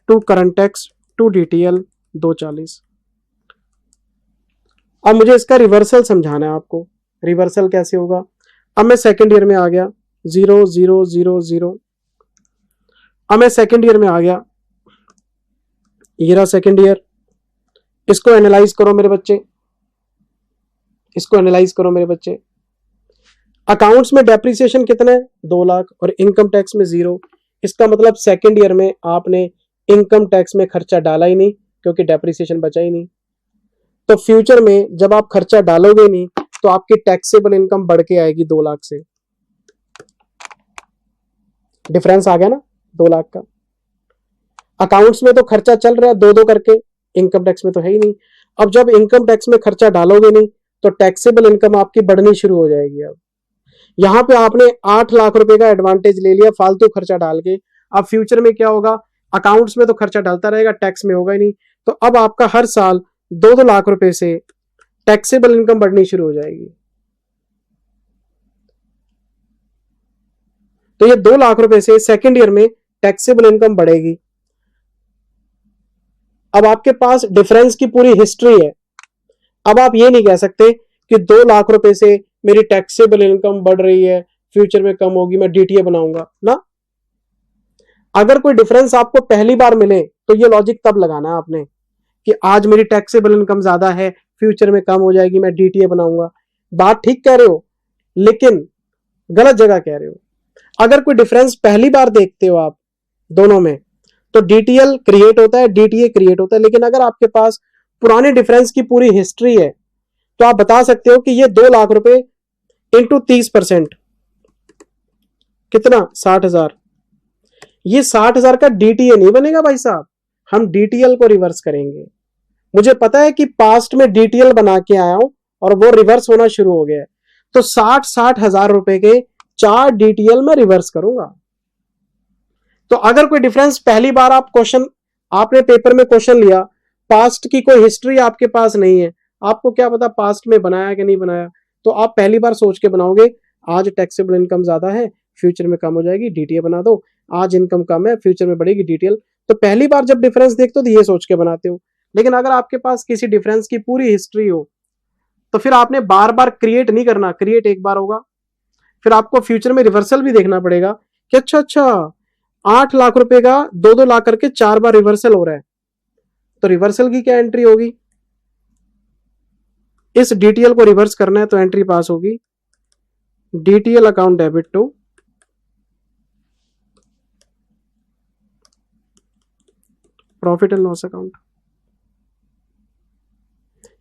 to current tax to DTL 2,40। अब मुझे इसका रिवर्सल समझाना है आपको, रिवर्सल कैसे होगा। अब मैं सेकेंड ईयर में आ गया, 0 0 0 0। अब मैं सेकेंड ईयर में आ गया, ये रहा सेकेंड ईयर। इसको एनालाइज करो मेरे बच्चे, इसको एनालाइज करो मेरे बच्चे। अकाउंट्स में डेप्रिसिएशन कितना है? 2 लाख और इनकम टैक्स में 0। इसका मतलब सेकेंड ईयर में आपने इनकम टैक्स में खर्चा डाला ही नहीं क्योंकि डेप्रिसिएशन बचा ही नहीं। तो फ्यूचर में जब आप खर्चा डालोगे नहीं तो आपकी टैक्सेबल इनकम बढ़ के आएगी 2 लाख से। डिफरेंस आ गया ना 2 लाख का। अकाउंट्स में तो खर्चा चल रहा है 2-2 करके, इनकम टैक्स में तो है ही नहीं। अब जब इनकम टैक्स में खर्चा डालोगे नहीं तो टैक्सेबल इनकम आपकी बढ़नी शुरू हो जाएगी। अब यहां पे आपने 8 लाख रुपए का एडवांटेज ले लिया फालतू खर्चा डाल के। अब फ्यूचर में क्या होगा? अकाउंट्स में तो खर्चा डालता रहेगा, टैक्स में होगा ही नहीं, तो अब आपका हर साल 2-2 लाख रुपए से टैक्सेबल इनकम बढ़नी शुरू हो जाएगी। तो ये 2 लाख रुपए से सेकेंड ईयर में टैक्सेबल इनकम बढ़ेगी। अब आपके पास डिफरेंस की पूरी हिस्ट्री है। अब आप ये नहीं कह सकते कि 2 लाख रुपए से मेरी टैक्सेबल इनकम बढ़ रही है, फ्यूचर में कम होगी, मैं डीटीए बनाऊंगा ना। अगर कोई डिफरेंस आपको पहली बार मिले तो ये लॉजिक तब लगाना है आपने कि आज मेरी टैक्सेबल इनकम ज्यादा है, फ्यूचर में कम हो जाएगी, मैं डीटीए बनाऊंगा। बात ठीक कह रहे हो लेकिन गलत जगह कह रहे हो। अगर कोई डिफरेंस पहली बार देखते हो आप दोनों में तो डीटीएल क्रिएट होता है, डीटीए क्रिएट होता है। लेकिन अगर आपके पास पुराने डिफरेंस की पूरी हिस्ट्री है तो आप बता सकते हो कि ये 2 लाख रुपए इंटू 30% कितना? 60,000। ये 60,000 का डीटीए नहीं बनेगा भाई साहब, हम डीटीएल को रिवर्स करेंगे। मुझे पता है कि पास्ट में डीटीएल बना के आया हूं और वो रिवर्स होना शुरू हो गया है, तो 60 हजार रुपए के 4 डीटीएल में रिवर्स करूंगा। तो अगर कोई डिफरेंस पहली बार आप क्वेश्चन, आपने पेपर में क्वेश्चन लिया, पास्ट की कोई हिस्ट्री आपके पास नहीं है, आपको क्या पता पास्ट में बनाया कि नहीं बनाया, तो आप पहली बार सोच के बनाओगे आज टैक्सेबल इनकम ज्यादा है, फ्यूचर में कम हो जाएगी, डीटीए बना दो। आज इनकम कम है, फ्यूचर में बढ़ेगी, डीटीएल। तो पहली बार जब डिफरेंस देखते हो तो ये सोच के बनाते हो। लेकिन अगर आपके पास किसी डिफरेंस की पूरी हिस्ट्री हो तो फिर आपने बार बार क्रिएट नहीं करना, क्रिएट एक बार होगा, फिर आपको फ्यूचर में रिवर्सल भी देखना पड़ेगा कि अच्छा अच्छा 8 लाख रुपए का 2-2 लाख करके 4 बार रिवर्सल हो रहा है, तो रिवर्सल की क्या एंट्री होगी? इस डीटीएल को रिवर्स करना है तो एंट्री पास होगी DTL account debit to profit and loss account.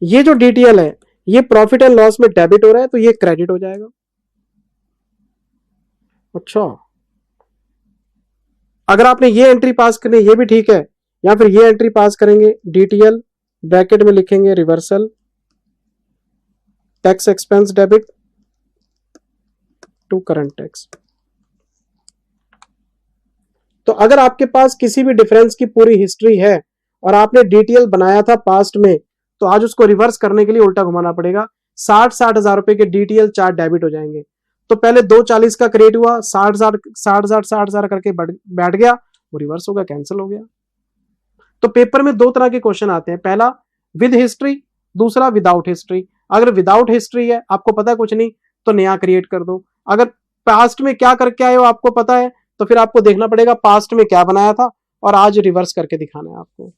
ये जो DTL है ये प्रॉफिट एंड लॉस में डेबिट हो रहा है तो ये क्रेडिट हो जाएगा। अच्छा, अगर आपने ये एंट्री पास करनी ये भी ठीक है, या फिर ये एंट्री पास करेंगे DTL ब्रैकेट में लिखेंगे reversal tax expense debit to current tax. तो अगर आपके पास किसी भी डिफरेंस की पूरी हिस्ट्री है और आपने DTL बनाया था पास्ट में, तो आज उसको रिवर्स करने के लिए उल्टा घुमाना पड़ेगा। 60 हजार रुपए के DTL चार्ट डेबिट हो जाएंगे। तो पहले 240 का क्रिएट हुआ, 60 हजार करके बैठ गया, वो रिवर्स होगा, कैंसिल हो गया। तो पेपर में दो तरह के क्वेश्चन आते हैं, पहला विद हिस्ट्री, दूसरा विदाउट हिस्ट्री। अगर विदाउट हिस्ट्री है, आपको पता है कुछ नहीं, तो नया क्रिएट कर दो। अगर पास्ट में क्या करके आए हो आपको पता है, तो फिर आपको देखना पड़ेगा पास्ट में क्या बनाया था और आज रिवर्स करके दिखाना है आपको।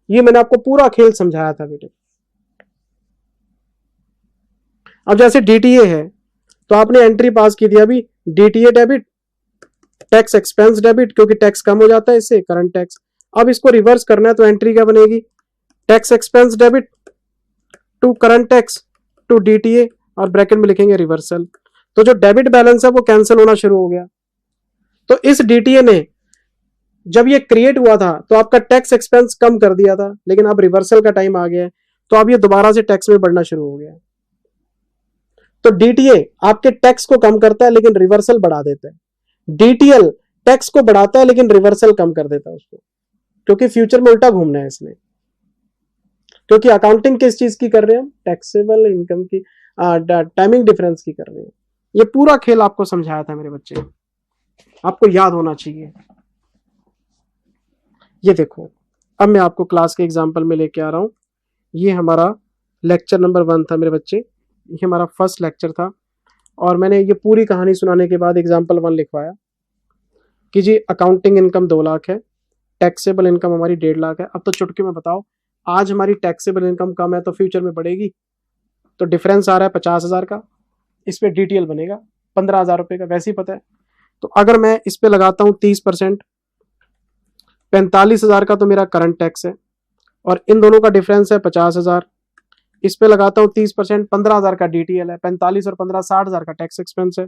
ये मैंने आपको पूरा खेल समझाया था बेटे। अब जैसे DTA है तो आपने एंट्री पास की थी अभी, DTA debit tax expense debit, क्योंकि टैक्स कम हो जाता है इससे, करंट टैक्स। अब इसको रिवर्स करना है तो एंट्री क्या बनेगी, tax expense debit to current tax to DTA और ब्रैकेट में लिखेंगे रिवर्सल। तो जो डेबिट बैलेंस है वो कैंसिल होना शुरू हो गया। तो इस DTA ने जब ये क्रिएट हुआ था तो आपका टैक्स एक्सपेंस कम कर दिया था, लेकिन अब रिवर्सल का टाइम आ गया है तो अब ये दोबारा से टैक्स में बढ़ना शुरू हो गया। तो DTA आपके टैक्स को कम करता है लेकिन रिवर्सल बढ़ा देता है। DTL टैक्स को बढ़ाता है लेकिन रिवर्सल कम कर देता है उसको, क्योंकि फ्यूचर में उल्टा घूमना है इसने। क्योंकि अकाउंटिंग किस चीज की कर रहे हैं हम, टैक्सेबल इनकम की, टाइमिंग डिफरेंस की कर रहे हैं। ये पूरा खेल आपको समझाया था मेरे बच्चे, आपको याद होना चाहिए। ये देखो, अब मैं आपको क्लास के एग्जाम्पल में लेके आ रहा हूं। ये हमारा लेक्चर नंबर 1 था मेरे बच्चे, ये हमारा फर्स्ट लेक्चर था, और मैंने ये पूरी कहानी सुनाने के बाद एग्जाम्पल 1 लिखवाया कि जी अकाउंटिंग इनकम 2 लाख है, टैक्सेबल इनकम हमारी 1.5 लाख है। अब तो चुटकी में बताओ, आज हमारी टैक्सेबल इनकम कम है तो फ्यूचर में बढ़ेगी, तो डिफरेंस आ रहा है 50 हजार का, इस पे DTL बनेगा 15 हजार रुपए का, वैसे ही पता है। तो अगर मैं इस पे लगाता हूँ 30%, 45 हजार का तो मेरा करंट टैक्स है, और इन दोनों का डिफरेंस है 50 हजार। इस पे लगाता हूँ 30%, 15 हजार का DTL है, 45 और 15 60 हजार का टैक्स एक्सपेंस है,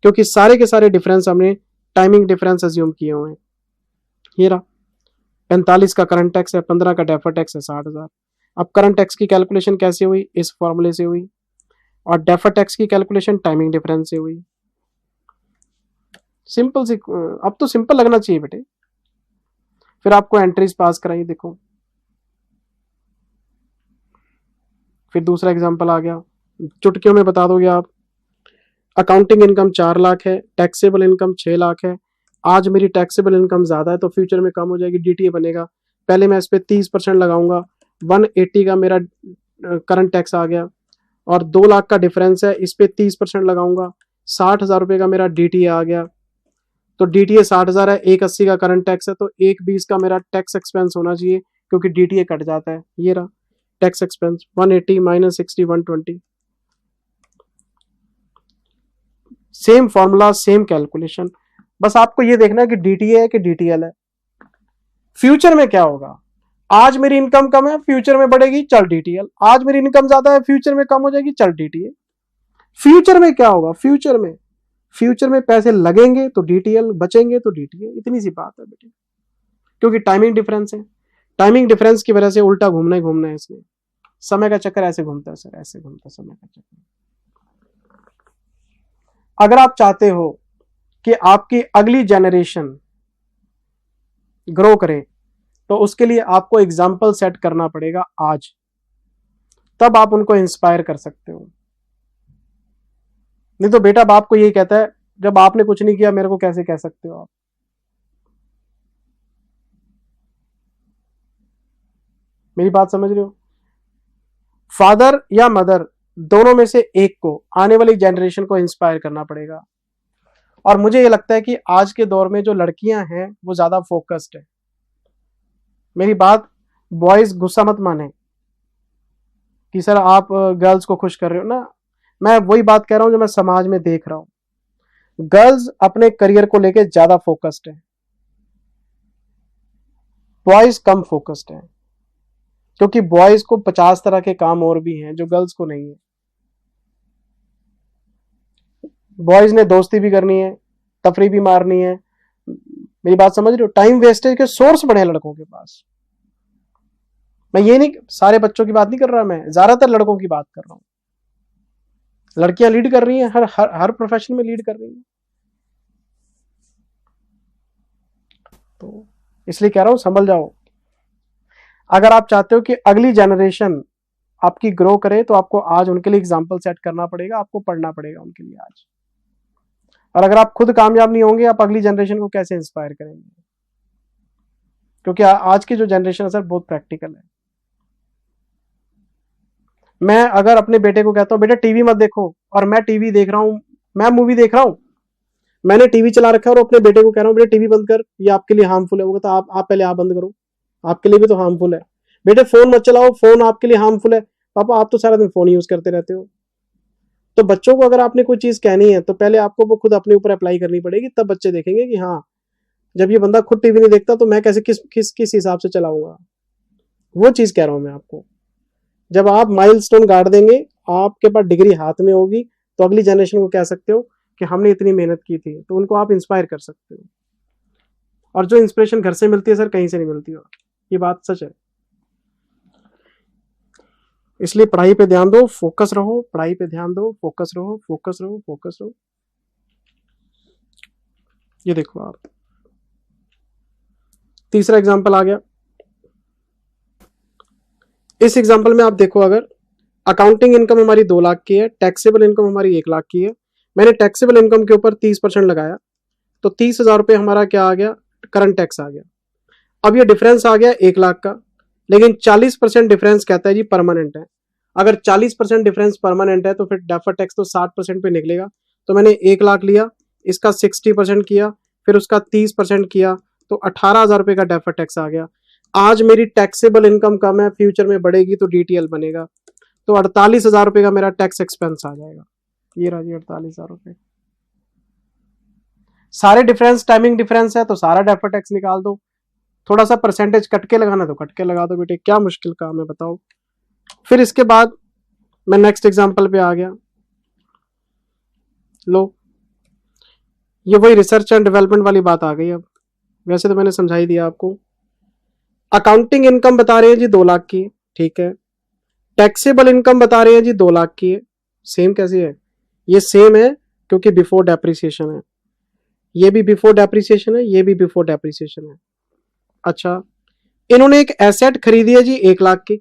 क्योंकि सारे के सारे डिफरेंस हमने टाइमिंग डिफरेंस अज्यूम किए हुए हैं। ये रहा 45 का करंट टैक्स है, 15 का डेफर टैक्स है 60 हजार। अब करंट टैक्स की कैलकुलेशन कैसे हुई, इस फॉर्मूले से हुई, और डेफर टैक्स की कैलकुलेशन टाइमिंग डिफरेंस से हुई। सिंपल सी, अब तो सिंपल लगना चाहिए बेटे। फिर आपको एंट्रीज पास कराई, देखो फिर दूसरा एग्जांपल आ गया, चुटकियों में बता दोगे आप। अकाउंटिंग इनकम 4 लाख है, टैक्सेबल इनकम 6 लाख है। आज मेरी टैक्सेबल इनकम ज्यादा है तो फ्यूचर में कम हो जाएगी, DTA बनेगा। पहले मैं इस पे 30% लगाऊंगा, 180 का मेरा करंट टैक्स आ गया, और 2 लाख का डिफरेंस है, इस पे 30% लगाऊंगा, 60 हजार रुपए का मेरा DTA आ गया। तो DTA 60 हजार है, 180 का करंट टैक्स है, तो 120 का मेरा टैक्स एक्सपेंस होना चाहिए, क्योंकि DTA कट जाता है। ये रहा tax expense 180 minus 60 120। Same formula, same calculation, बस आपको ये देखना है कि DTA है कि DTL है। फ्यूचर में क्या होगा, आज मेरी इनकम कम है फ्यूचर में बढ़ेगी, चल DTL। आज मेरी इनकम ज्यादा है फ्यूचर में कम हो जाएगी, चल DTA। फ्यूचर में क्या होगा, फ्यूचर में पैसे लगेंगे तो DTL, बचेंगे तो DTA। इतनी सी बात है बेटे, क्योंकि टाइमिंग डिफरेंस है। टाइमिंग डिफरेंस की वजह से उल्टा घूमना ही घूमना है इसमें। समय का चक्कर ऐसे घूमता है सर, ऐसे घूमता है समय का चक्कर। अगर आप चाहते हो कि आपकी अगली जनरेशन ग्रो करे, तो उसके लिए आपको एग्जाम्पल सेट करना पड़ेगा आज, तब आप उनको इंस्पायर कर सकते हो। नहीं तो बेटा बाप को यही कहता है, जब आपने कुछ नहीं किया मेरे को कैसे कह सकते हो आप। मेरी बात समझ रहे हो? फादर या मदर दोनों में से एक को, आने वाली जनरेशन को इंस्पायर करना पड़ेगा। और मुझे ये लगता है कि आज के दौर में जो लड़कियां हैं वो ज्यादा फोकस्ड है। मेरी बात, बॉयज गुस्सा मत माने कि सर आप गर्ल्स को खुश कर रहे हो ना, मैं वही बात कह रहा हूं जो मैं समाज में देख रहा हूं। गर्ल्स अपने करियर को लेके ज्यादा फोकस्ड है, बॉयज कम फोकस्ड है। क्योंकि बॉयज को 50 तरह के काम और भी हैं जो गर्ल्स को नहीं है। बॉयज ने दोस्ती भी करनी है, तफरी भी मारनी है। मेरी बात समझ रहे हो? टाइम वेस्टेज के सोर्स बड़े हैं लड़कों के पास। मैं ये नहीं, सारे बच्चों की बात नहीं कर रहा, मैं ज्यादातर लड़कों की बात कर रहा हूं। लड़कियां लीड कर रही हैं, हर प्रोफेशन में लीड कर रही हैं। तो इसलिए कह रहा हूं, संभल जाओ। अगर आप चाहते हो कि अगली जनरेशन आपकी ग्रो करे, तो आपको आज उनके लिए एग्जाम्पल सेट करना पड़ेगा, आपको पढ़ना पड़ेगा उनके लिए आज। और अगर आप खुद कामयाब नहीं होंगे, आप अगली जनरेशन को कैसे इंस्पायर करेंगे? क्योंकि आज की जो जनरेशन है सर, बहुत प्रैक्टिकल है। मैं अगर अपने बेटे को कहता हूं बेटा टीवी मत देखो, और मैं टीवी देख रहा हूं, मैं मूवी देख रहा हूं, मैंने टीवी चला रखा है और अपने बेटे को कह रहा हूं बेटा टीवी बंद कर, ये आपके लिए हार्मफुल है। वो कहता आप पहले आप बंद करो, आपके लिए भी तो हार्मफुल है। बेटे फोन मत चलाओ, फोन आपके लिए हार्मफुल है। पापा आप तो सारा दिन फोन यूज करते रहते हो। तो बच्चों को अगर आपने कोई चीज कहनी है, तो पहले आपको वो खुद अपने ऊपर अप्लाई करनी पड़ेगी, तब बच्चे देखेंगे कि हाँ, जब ये बंदा खुद टीवी नहीं देखता तो मैं कैसे किस हिसाब से चलाऊंगा। वो चीज कह रहा हूं मैं आपको। जब आप माइलस्टोन गाड़ देंगे, आपके पास डिग्री हाथ में होगी, तो अगली जनरेशन को कह सकते हो कि हमने इतनी मेहनत की थी, तो उनको आप इंस्पायर कर सकते हो। और जो इंस्पिरेशन घर से मिलती है सर, कहीं से नहीं मिलती हो, ये बात सच है। इसलिए पढ़ाई पे ध्यान दो, फोकस रहो, पढ़ाई पे ध्यान दो, फोकस रहो, फोकस रहो, फोकस रहो। ये देखो आप, तीसरा एग्जांपल आ गया। इस एग्जांपल में आप देखो, अगर अकाउंटिंग इनकम हमारी 2 लाख की है, टैक्सेबल इनकम हमारी 1 लाख की है। मैंने टैक्सेबल इनकम के ऊपर 30% लगाया, तो 30,000 रुपये हमारा क्या आ गया? करंट टैक्स आ गया। अब ये डिफरेंस आ गया 1 लाख का, लेकिन 40% डिफरेंस कहता है जी परमानेंट है। अगर 40% डिफरेंस परमानेंट है, तो फिर डेफर टैक्स तो 60% पे निकलेगा। तो मैंने 1 लाख लिया, इसका 60% किया, फिर उसका 30% किया, तो 18,000 रुपये का डेफर टैक्स आ गया। आज मेरी टैक्सेबल इनकम कम है, फ्यूचर में बढ़ेगी तो डीटीएल बनेगा, तो 48,000 रुपये का मेरा टैक्स एक्सपेंस आ जाएगा। ये रहा जी 48,000 रुपये। सारे डिफरेंस टाइमिंग डिफरेंस है, तो सारा डेफर टैक्स निकाल दो। थोड़ा सा परसेंटेज कट के लगाना तो कट के लगा दो बेटे, क्या मुश्किल काम है बताओ। फिर इसके बाद मैं नेक्स्ट एग्जांपल पे आ गया। लो, ये वही रिसर्च एंड डेवलपमेंट वाली बात आ गई। अब वैसे तो मैंने समझाई दिया आपको। अकाउंटिंग इनकम बता रहे हैं जी 2 लाख की, ठीक है। टैक्सेबल इनकम बता रहे हैं जी 2 लाख की है। सेम कैसे है? ये सेम है क्योंकि बिफोर डेप्रिसिएशन है। ये भी बिफोर डेप्रिसिएशन है, ये भी बिफोर डेप्रिसिएशन है। अच्छा, इन्होंने एक एसेट खरीदी है जी 1 लाख की,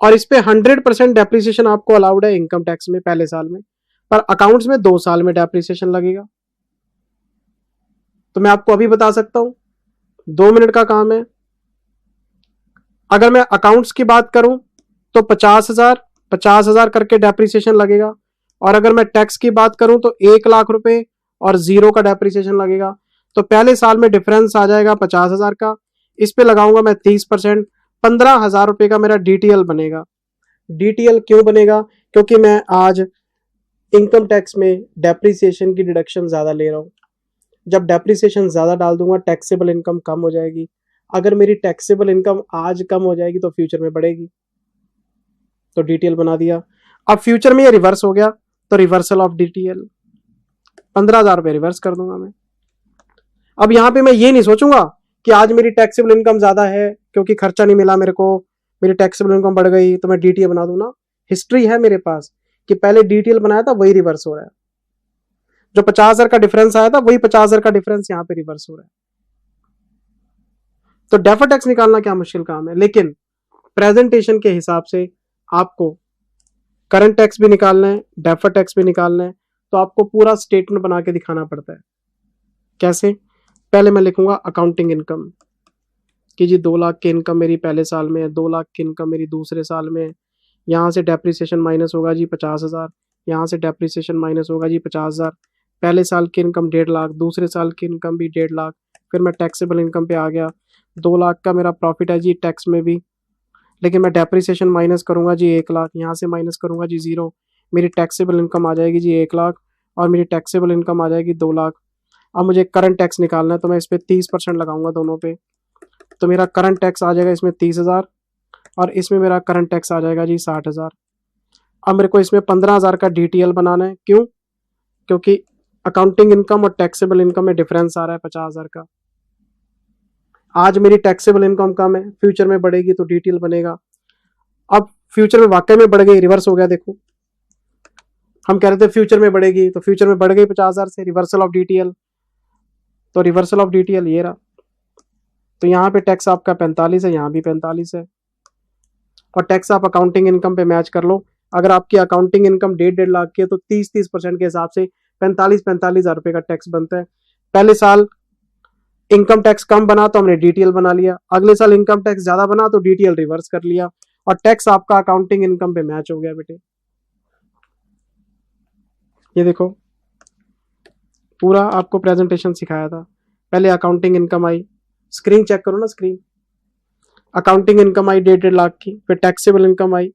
और इस पे 100% डेप्रिसिएशन आपको अलाउड है इनकम टैक्स में पहले साल में, पर अकाउंट्स में 2 साल में डेप्रिसिएशन लगेगा। तो मैं आपको अभी बता सकता हूं, 2 मिनट का काम है। अगर मैं अकाउंट्स की बात करूं तो 50,000 करके डेप्रिसिएशन लगेगा, और अगर मैं टैक्स की बात करूं तो 1 लाख रुपए और 0 का डेप्रिसिएशन लगेगा। तो पहले साल में डिफरेंस आ जाएगा 50,000 का, इस पे लगाऊंगा मैं 30%, 15,000 रुपए का मेरा डीटीएल बनेगा। डीटीएल क्यों बनेगा? क्योंकि मैं आज इनकम टैक्स में डेप्रिसिएशन की डिडक्शन ज्यादा ले रहा हूं। जब डेप्रिसिएशन ज्यादा डाल दूंगा, टैक्सेबल इनकम कम हो जाएगी। अगर मेरी टैक्सेबल इनकम आज कम हो जाएगी तो फ्यूचर में बढ़ेगी, तो डीटीएल बना दिया। अब फ्यूचर में ये रिवर्स हो गया, तो रिवर्सल ऑफ डीटीएल 15,000 रुपए रिवर्स कर दूंगा मैं। अब यहां पे मैं ये नहीं सोचूंगा कि आज मेरी टैक्सेबल इनकम ज्यादा है क्योंकि खर्चा नहीं मिला मेरे को, मेरी टैक्सेबल इनकम बढ़ गई तो मैं डीटीएल बना दूं ना। हिस्ट्री है मेरे पास कि पहले डीटीएल बनाया था, वही रिवर्स हो रहा है। जो 50,000 का डिफरेंस आया था, वही 50,000 का डिफरेंस यहां पे रिवर्स हो रहा है। तो डेफर टैक्स निकालना क्या मुश्किल काम है, लेकिन प्रेजेंटेशन के हिसाब से आपको करंट टैक्स भी निकालना है, डेफर टैक्स भी निकालना है, तो आपको पूरा स्टेटमेंट बना के दिखाना पड़ता है। कैसे? पहले मैं लिखूंगा अकाउंटिंग इनकम कि जी 2 लाख की इनकम मेरी पहले साल में है, 2 लाख की इनकम मेरी दूसरे साल में है। यहाँ से डेप्रिसिएशन माइनस होगा जी 50,000, यहाँ से डेप्रिसिएशन माइनस होगा जी 50,000। पहले साल की इनकम 1.5 लाख, दूसरे साल की इनकम भी 1.5 लाख। फिर मैं टैक्सेबल इनकम पे आ गया, 2 लाख का मेरा प्रॉफिट है जी टैक्स में भी, लेकिन मैं डेप्रिसिएशन माइनस करूंगा जी 1 लाख, यहाँ से माइनस करूंगा जी 0। मेरी टैक्सेबल इनकम आ जाएगी जी 1 लाख, और मेरी टैक्सेबल इनकम आ जाएगी 2 लाख। अब मुझे करंट टैक्स निकालना है, तो मैं इस पर 30% लगाऊंगा दोनों पे, तो मेरा करंट टैक्स आ जाएगा इसमें 30,000, और इसमें मेरा करंट टैक्स आ जाएगा जी 60,000। अब मेरे को इसमें 15,000 का DTL बनाना है। क्यों? क्योंकि अकाउंटिंग इनकम और टैक्सेबल इनकम में डिफरेंस आ रहा है 50,000 का। आज मेरी टैक्सेबल इनकम कम है, फ्यूचर में बढ़ेगी तो DTL बनेगा। अब फ्यूचर में वाकई में बढ़ गई, रिवर्स हो गया। देखो, हम कह रहे थे फ्यूचर में बढ़ेगी, तो फ्यूचर में बढ़ गई 50,000 से, रिवर्सल ऑफ DTL। तो रिवर्सल ऑफ DTL ये रहा। तो यहाँ पे टैक्स आपका 45 है, यहाँ भी 45 है, और टैक्स आप अकाउंटिंग इनकम पे मैच कर लो। अगर आपकी अकाउंटिंग इनकम 1.5 लाख की है तो 30% के हिसाब से 45,000 रुपए का टैक्स बनता है। पहले साल इनकम टैक्स कम बना तो हमने DTL बना लिया, अगले साल इनकम टैक्स ज्यादा बना तो DTL रिवर्स कर लिया, और टैक्स आपका अकाउंटिंग इनकम पे मैच हो गया बेटे। ये देखो, पूरा आपको प्रेजेंटेशन सिखाया था। पहले अकाउंटिंग इनकम आई, स्क्रीन चेक करो ना, स्क्रीन। अकाउंटिंग इनकम आई 1.5 लाख की, फिर टैक्सेबल इनकम आई,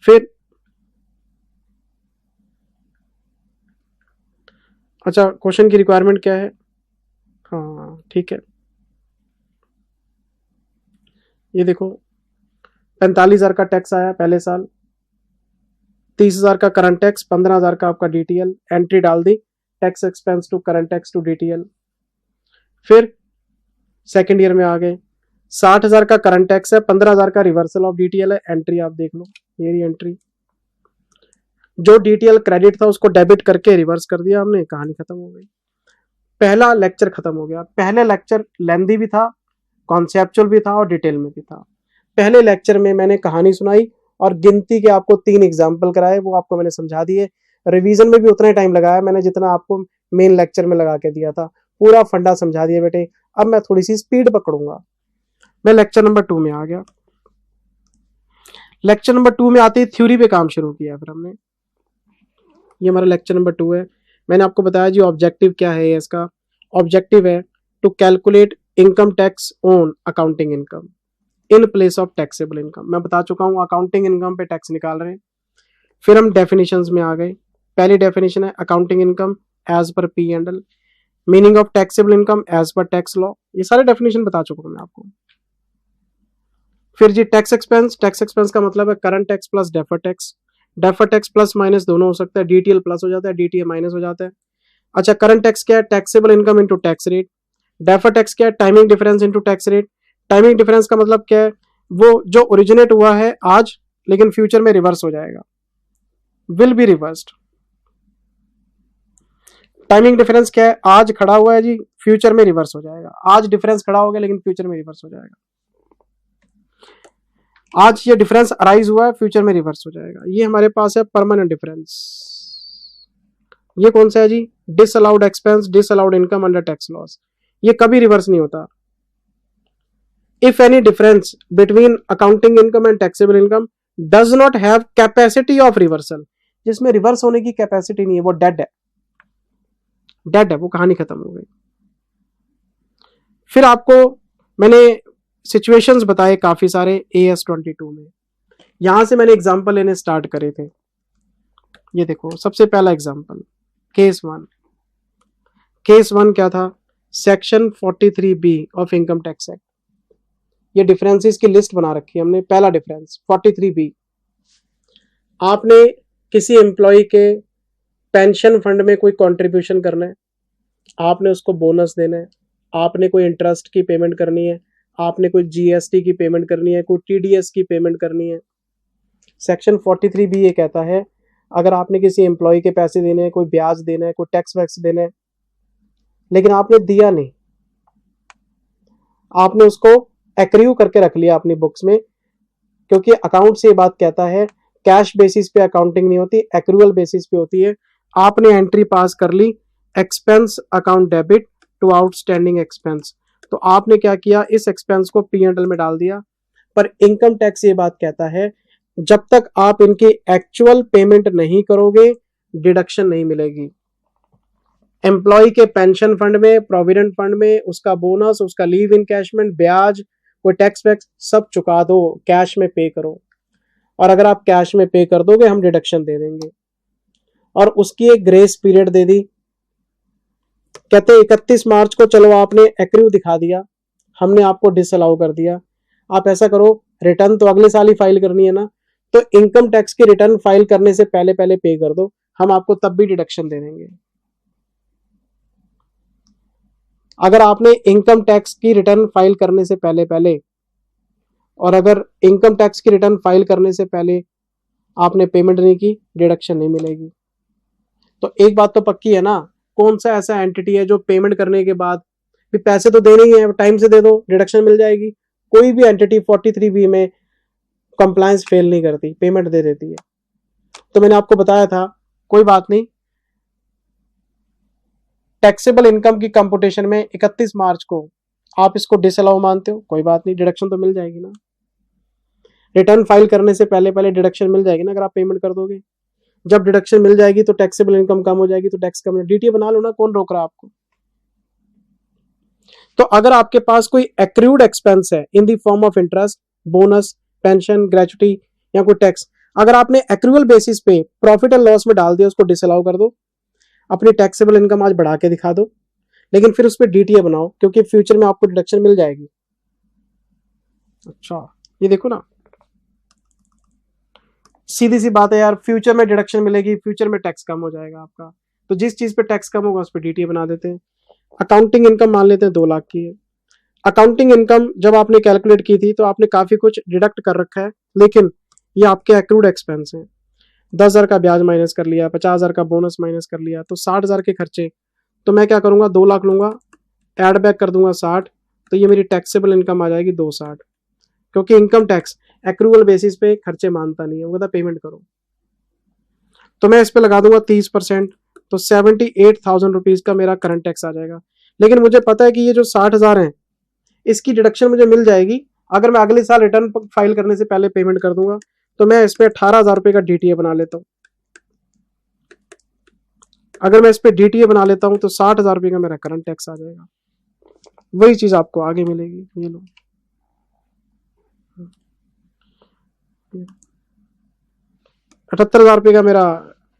फिर अच्छा, क्वेश्चन की रिक्वायरमेंट क्या है? हाँ ठीक है, ये देखो 45,000 का टैक्स आया पहले साल, 30,000 का करंट टैक्स, 15,000 का आपका DTL। एंट्री डाल दी, tax expense to current tax to DTL। फिर सेकेंड ईयर में आ गए, 60,000 का करंट टैक्स है, 15,000 का रिवर्सल ऑफ DTL है। एंट्री आप देख लो, ये रही एंट्री। जो DTL क्रेडिट था उसको डेबिट करके रिवर्स कर दिया हमने, कहानी खत्म हो गई। पहला लेक्चर खत्म हो गया। पहले लेक्चर लेंदी भी था, कॉन्सेप्चुअल भी था और डिटेल में भी था। पहले लेक्चर में मैंने कहानी सुनाई और गिनती के आपको 3 एग्जाम्पल कराए, वो आपको मैंने समझा दिए। रिवीजन में भी उतना ही टाइम लगाया मैंने जितना आपको मेन लेक्चर में लगा के दिया था। पूरा फंडा समझा दिया बेटे। अब मैं थोड़ी सी स्पीड पकड़ूंगा। मैं लेक्चर नंबर 2 में आ गया। लेक्चर नंबर 2 में आते ही थ्योरी पे काम शुरू किया। फिर हमने, ये हमारा लेक्चर नंबर 2 है। मैंने आपको बताया जी ऑब्जेक्टिव क्या है इसका। ऑब्जेक्टिव है to calculate income tax on accounting income in place of taxable income. मैं बता चुका हूं अकाउंटिंग इनकम पे टैक्स निकाल रहे हैं। फिर हम डेफिनेशंस में आ गए। पहली डेफिनेशन है accounting income as per P&L, meaning of taxable income as per tax law. ये सारे डेफिनेशन बता चुका हूं मैं आपको। फिर G tax expense. Tax expense का मतलब है current tax plus defer tax. Defer tax plus minus दोनों हो सकता है, DTL प्लस हो जाता है, DTA माइनस हो जाता है। अच्छा, करंट टैक्स क्या है? Taxable income into tax rate. Defer tax क्या है? Timing difference into tax rate. Timing difference का मतलब क्या है? वो जो ओरिजिनेट हुआ है आज लेकिन फ्यूचर में रिवर्स हो जाएगा, will be reversed. Timing difference क्या है? आज खड़ा हुआ है जी, फ्यूचर में रिवर्स हो जाएगा। आज डिफरेंस खड़ा हो गया लेकिन फ्यूचर में रिवर्स हो जाएगा। आज ये डिफरेंस अराइज हुआ है, फ्यूचर में रिवर्स हो जाएगा। ये हमारे पास है परमानेंट डिफरेंस। ये कौन सा है जी? Disallowed expense, disallowed income under tax loss. ये कभी रिवर्स नहीं होता। If any difference between accounting income and taxable income does not have capacity of reversal, जिसमें रिवर्स होने की कैपेसिटी नहीं है, वो डेड है। डेड है, वो कहानी खत्म हो गई। फिर आपको मैंने सिचुएशंस बताए काफी सारे AS22 में। यहां से मैंने एग्जांपल लेने स्टार्ट करे थे। ये देखो, सबसे पहला एग्जांपल केस 1। केस 1 क्या था? Section 43B of income tax act. ये डिफरेंसेस की लिस्ट बना रखी है हमने। पहला डिफरेंस 43B, आपने किसी एम्प्लॉय के पेंशन फंड में कोई कंट्रीब्यूशन करना है, आपने उसको बोनस देना है, आपने कोई इंटरेस्ट की पेमेंट करनी है, आपने कोई GST की पेमेंट करनी है, कोई TDS की पेमेंट करनी है। सेक्शन 43B ये कहता है अगर आपने किसी एम्प्लॉय के पैसे देने हैं, कोई ब्याज देना है, कोई टैक्स वैक्स देना है, लेकिन आपने दिया नहीं, आपने उसको एक्रिव करके रख लिया अपनी बुक्स में, क्योंकि अकाउंट से ये बात कहता है कैश बेसिस पे अकाउंटिंग नहीं होती, एक्रूअल बेसिस पे होती है। आपने एंट्री पास कर ली expense account debit to outstanding expense, तो आपने क्या किया? इस एक्सपेंस को P&L में डाल दिया। पर इनकम टैक्स ये बात कहता है जब तक आप इनकी एक्चुअल पेमेंट नहीं करोगे डिडक्शन नहीं मिलेगी। एम्प्लॉय के पेंशन फंड में, प्रोविडेंट फंड में उसका बोनस, उसका लीव इनकैशमेंट, ब्याज, कोई टैक्स वैक्स सब चुका दो, कैश में पे करो। और अगर आप कैश में पे कर दोगे हम डिडक्शन दे देंगे। और उसकी एक ग्रेस पीरियड दे दी, कहते 31 मार्च को चलो आपने एक्रिव दिखा दिया, हमने आपको डिसअलाउ कर दिया। आप ऐसा करो रिटर्न तो अगले साल ही फाइल करनी है ना, तो इनकम टैक्स की रिटर्न फाइल करने से पहले पहले पे कर दो, हम आपको तब भी डिडक्शन दे देंगे। अगर आपने इनकम टैक्स की रिटर्न फाइल करने से पहले पहले, और अगर इनकम टैक्स की रिटर्न फाइल करने से पहले आपने पेमेंट नहीं की, डिडक्शन नहीं मिलेगी। तो एक बात तो पक्की है ना, कौन सा ऐसा एंटिटी है जो पेमेंट करने के बाद भी पैसे तो देने ही है, टाइम से दे दो डिडक्शन मिल जाएगी। कोई भी एंटिटी 43B में कंप्लायंस फेल नहीं करती, पेमेंट दे देती है। तो मैंने आपको बताया था, कोई बात नहीं, टैक्सेबल इनकम की कंपुटेशन में 31 मार्च को आप इसको डिसअलाउ मानते हो, कोई बात नहीं, डिडक्शन तो मिल जाएगी ना। रिटर्न फाइल करने से पहले पहले डिडक्शन मिल जाएगी ना अगर आप पेमेंट कर दोगे। जब डिडक्शन मिल जाएगी तो टैक्सेबल इनकम कम हो जाएगी, तो टैक्स कम, डीटीए बना लो ना, कौन रोक रहा है आपको। तो अगर आपके पास कोई एक्रूड एक्सपेंस है in the form of interest, bonus, pension, gratuity या कोई टैक्स, अगर आपने एक्रूअल बेसिस पे प्रॉफिट एंड लॉस में डाल दिया, उसको डिसअलाउ कर दो, अपनी टैक्सेबल इनकम आज बढ़ा के दिखा दो, लेकिन फिर उस पर डीटीए बनाओ, क्योंकि फ्यूचर में आपको डिडक्शन मिल जाएगी। अच्छा, ये देखो ना, सीधी सी बात है यार, फ्यूचर में डिडक्शन मिलेगी, फ्यूचर में टैक्स कम हो जाएगा आपका, तो जिस चीज पे टैक्स कम होगा उस पर डीटीए बना देते हैं। अकाउंटिंग इनकम मान लेते हैं 2 लाख की है। अकाउंटिंग इनकम जब आपने कैलकुलेट की थी तो आपने काफी कुछ डिडक्ट कर रखा है, लेकिन ये आपके एक्रूड एक्सपेंस हैं। 10,000 का ब्याज माइनस कर लिया, 50,000 का बोनस माइनस कर लिया, तो 60,000 के खर्चे। तो मैं क्या करूंगा, 2 लाख लूंगा, एड बैक कर दूंगा 60, तो ये मेरी टैक्सेबल इनकम आ जाएगी 260, क्योंकि इनकम टैक्स एक्रूअल बेसिस पे खर्चे मानता नहीं है, वो कहता पेमेंट करो। तो मैं इस पे लगा दूंगा 30%, तो 78,000 रुपीज का मेरा करंट टैक्स आ जाएगा। लेकिन मुझे पता है कि ये जो 60,000 है इसकी डिडक्शन मुझे मिल जाएगी अगर मैं अगले साल रिटर्न फाइल करने से पहले पेमेंट कर दूंगा। तो मैं इस पे 18,000 रुपए का डीटीए बना लेता हूँ। अगर मैं इस पे डीटीए बना लेता हूँ तो 60,000 रुपए का मेरा करंट टैक्स आ जाएगा। वही चीज आपको आगे मिलेगी, ये लो 78,000 रुपए का मेरा,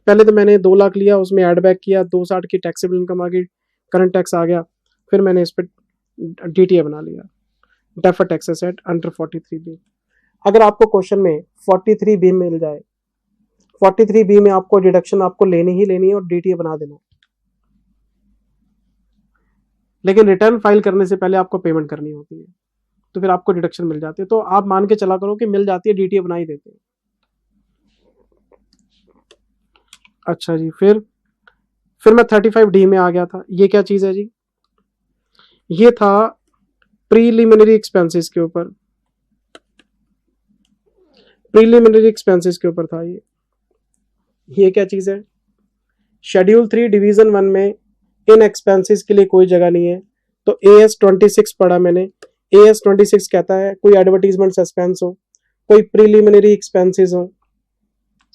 पहले तो मैंने 2 लाख लिया, उसमें एड बैक किया, 260 की टैक्सेबल इनकम आ गई, करंट टैक्स आ गया, फिर मैंने इस पे डीटीए बना लिया, deferred tax asset under 43B। अगर आपको क्वेश्चन में 43B मिल जाए, 43B में आपको डिडक्शन आपको लेनी ही लेनी है और डीटीए बना देना, लेकिन रिटर्न फाइल करने से पहले आपको पेमेंट करनी होती है, तो फिर आपको डिडक्शन मिल जाती है। तो आप मान के चला करो कि मिल जाती है, डीटीए बना ही देते हैं। अच्छा जी, फिर मैं 35D में आ गया था। ये क्या चीज है जी, ये था प्रीलिमिनरी एक्सपेंसेस के ऊपर, प्रीलिमिनरी एक्सपेंसेस के ऊपर था ये क्या चीज है, शेड्यूल 3 डिवीजन 1 में इन एक्सपेंसेस के लिए कोई जगह नहीं है, तो AS 26 पढ़ा मैंने। AS 26 कहता है कोई एडवर्टीजमेंट सस्पेंस हो, कोई प्रीलिमिनरी एक्सपेंसेस हो,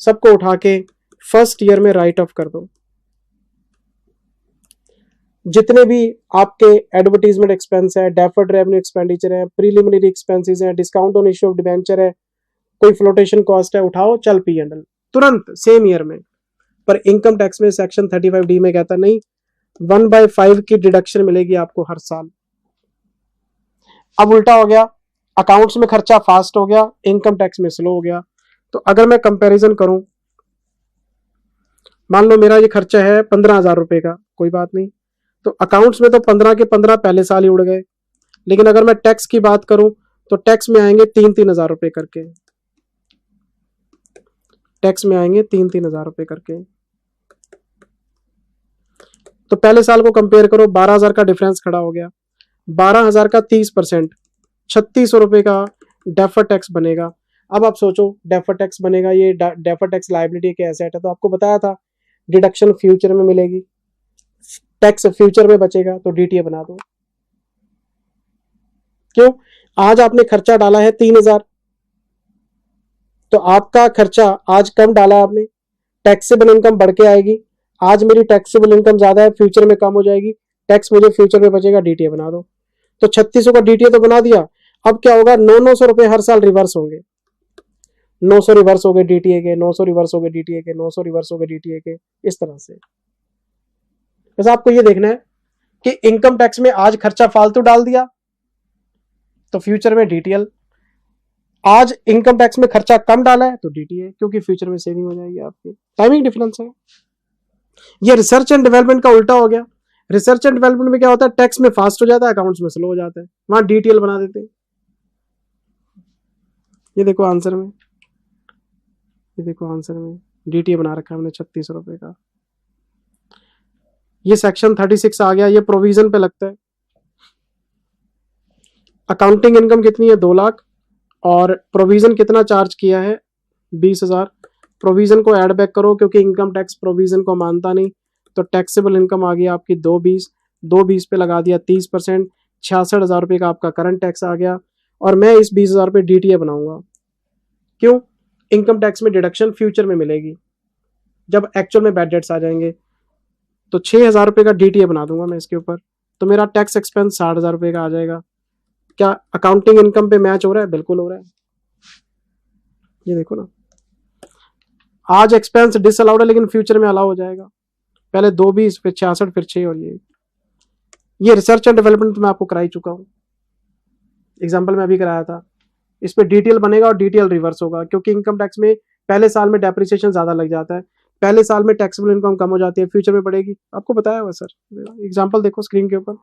सबको उठा के फर्स्ट ईयर में राइट ऑफ कर दो। जितने भी आपके एडवर्टीजमेंट एक्सपेंस है, डेफर्ड रेवेन्यू एक्सपेंडिचर है, प्रीलिमिनरी एक्सपेंसेस है, discount on issue of debenture है, कोई फ्लोटेशन कॉस्ट है, उठाओ, चल P&L तुरंत सेम ईयर में। पर इनकम टैक्स में सेक्शन 35D में कहता नहीं, 1/5 की डिडक्शन मिलेगी आपको हर साल। अब उल्टा हो गया, अकाउंट्स में खर्चा फास्ट हो गया, इनकम टैक्स में स्लो हो गया। तो अगर मैं कंपैरिजन करूं, मान लो मेरा ये खर्चा है 15,000 रुपए का, कोई बात नहीं, तो अकाउंट्स में तो 15 के 15 पहले साल ही उड़ गए, लेकिन अगर मैं टैक्स की बात करूं तो टैक्स में आएंगे 3-3 हजार रुपए करके, टैक्स में आएंगे 3-3 हजार रुपए करके। तो पहले साल को कंपेयर करो, 12,000 का डिफरेंस खड़ा हो गया, 12,000 का 30%, 3,600 रुपए का डेफर टैक्स बनेगा। अब आप सोचो, डेफर टैक्स बनेगा, ये डेफर टैक्स लायबिलिटी के एसेट है, तो आपको बताया था डिडक्शन फ्यूचर में मिलेगी, टैक्स फ्यूचर में बचेगा, तो डीटीए बना दो। क्यों, आज आपने खर्चा डाला है 3,000, तो आपका खर्चा आज कम डाला आपने, टैक्सेबल इनकम बढ़ के आएगी, आज मेरी टैक्सेबल इनकम ज्यादा है, फ्यूचर में कम हो जाएगी, टैक्स मुझे फ्यूचर में बचेगा, डीटीए बना दो। तो 3,600 का डीटीए तो बना दिया, अब क्या होगा, 900 रुपए हर साल रिवर्स होंगे, 900 रिवर्स हो गए डीटीए के, 900 रिवर्स हो गए डीटीए के, 900 रिवर्स हो गए डीटीए के, इस तरह से। बस आपको ये देखना है कि इनकम टैक्स में आज खर्चा फालतू डाल दिया तो फ्यूचर में डीटीएल आज इनकम टैक्स में खर्चा कम डाला है तो डीटीए, क्योंकि फ्यूचर में सेविंग हो जाएगी आपकी। टाइमिंग डिफरेंस है। ये रिसर्च एंड डेवलपमेंट का उल्टा हो गया। रिसर्च एंड डेवलपमेंट में क्या होता है, टैक्स में फास्ट हो जाता है, अकाउंट्स में स्लो हो जाता है, वहां डीटीएल बना देते हैं। ये देखो आंसर में, ये देखो आंसर में डीटीए बना रखा है हमने 36 रुपए का। ये सेक्शन 36 आ गया, ये प्रोविजन पे लगता है। अकाउंटिंग इनकम कितनी है, 2 लाख, और प्रोविजन कितना चार्ज किया है, 20,000। प्रोविजन को ऐड बैक करो, क्योंकि इनकम टैक्स प्रोविजन को मानता नहीं, तो टैक्सेबल इनकम आ गई आपकी 220 पे लगा दिया 30%, 66,000 रुपये का आपका करंट टैक्स आ गया। और मैं इस 20,000 रुपये डीटीए बनाऊंगा। क्यों? इनकम टैक्स में डिडक्शन फ्यूचर में मिलेगी, जब एक्चुअल में बैड डेट्स आ जाएंगे, तो 6,000 रुपये का डीटीए बना दूंगा मैं इसके ऊपर, तो मेरा टैक्स एक्सपेंस 60,000 रुपये का आ जाएगा। क्या अकाउंटिंग इनकम पे मैच हो रहा है? बिल्कुल हो रहा है। ये देखो ना, आज एक्सपेंस डिसअलाउड है, लेकिन फ्यूचर में अलाउ हो जाएगा। पहले 220, फिर 66, फिर 6, और ये रिसर्च एंड डेवलपमेंट तो मैं आपको करा ही चुका हूँ, एग्जाम्पल में अभी कराया था। इस पे डीटीएल बनेगा और डीटीएल रिवर्स होगा, क्योंकि इनकम टैक्स में पहले साल में डेप्रिसिएशन ज्यादा लग जाता है, पहले साल में टैक्सेबल इनकम कम हो जाती है, फ्यूचर में बढ़ेगी। आपको बताया हुआ सर, एग्जाम्पल देखो स्क्रीन के ऊपर।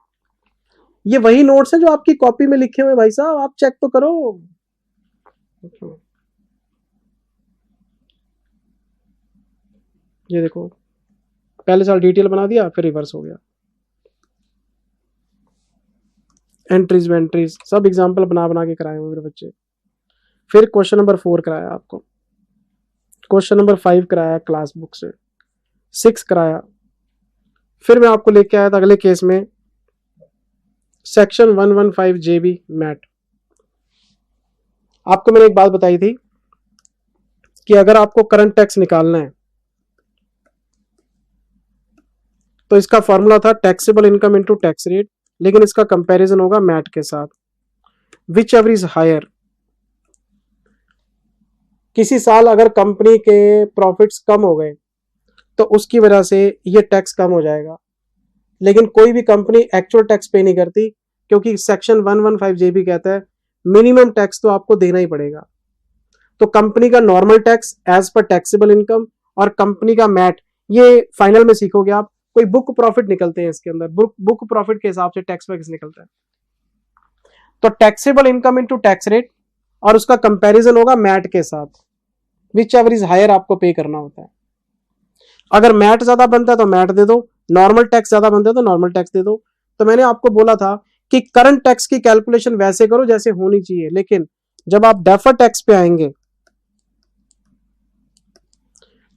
ये वही नोट्स हैं जो आपकी कॉपी में लिखे हुए भाई साहब, आप चेक तो करो। ये देखो, पहले साल डिटेल बना दिया, फिर रिवर्स हो गया। एंट्रीज वेंट्रीज सब एग्जाम्पल बना बना के कराए हुए मेरे बच्चे। फिर क्वेश्चन नंबर 4 कराया आपको, क्वेश्चन नंबर 5 कराया क्लास बुक से, 6 कराया। फिर मैं आपको लेके आया था अगले केस में, सेक्शन 115 जेबी मैट। आपको मैंने एक बात बताई थी कि अगर आपको करंट टैक्स निकालना है तो इसका फॉर्मूला था taxable income into tax rate, लेकिन इसका कंपैरिजन होगा मैट के साथ, विच एवर इज हायर। किसी साल अगर कंपनी के प्रॉफिट्स कम हो गए तो उसकी वजह से ये टैक्स कम हो जाएगा, लेकिन कोई भी कंपनी एक्चुअल टैक्स पे नहीं करती, क्योंकि सेक्शन 115 जेबी कहता है मिनिमम टैक्स तो आपको देना ही पड़ेगा। तो कंपनी का normal tax as per taxable income और कंपनी का मैट, ये फाइनल में सीखोगे आप। कोई बुक प्रॉफिट निकलते हैं इसके अंदर, बुक प्रॉफिट के हिसाब से टैक्स वैक्स निकलता है। तो taxable income into tax rate, और उसका कंपैरिजन होगा मैट के साथ, विच एवर इज हायर आपको पे करना होता है। अगर मैट ज्यादा बनता है तो मैट दे दो, नॉर्मल टैक्स ज्यादा बनता है तो नॉर्मल टैक्स दे दो। तो मैंने आपको बोला था कि करंट टैक्स की कैलकुलेशन वैसे करो जैसे होनी चाहिए, लेकिन जब आप डेफर टैक्स पे आएंगे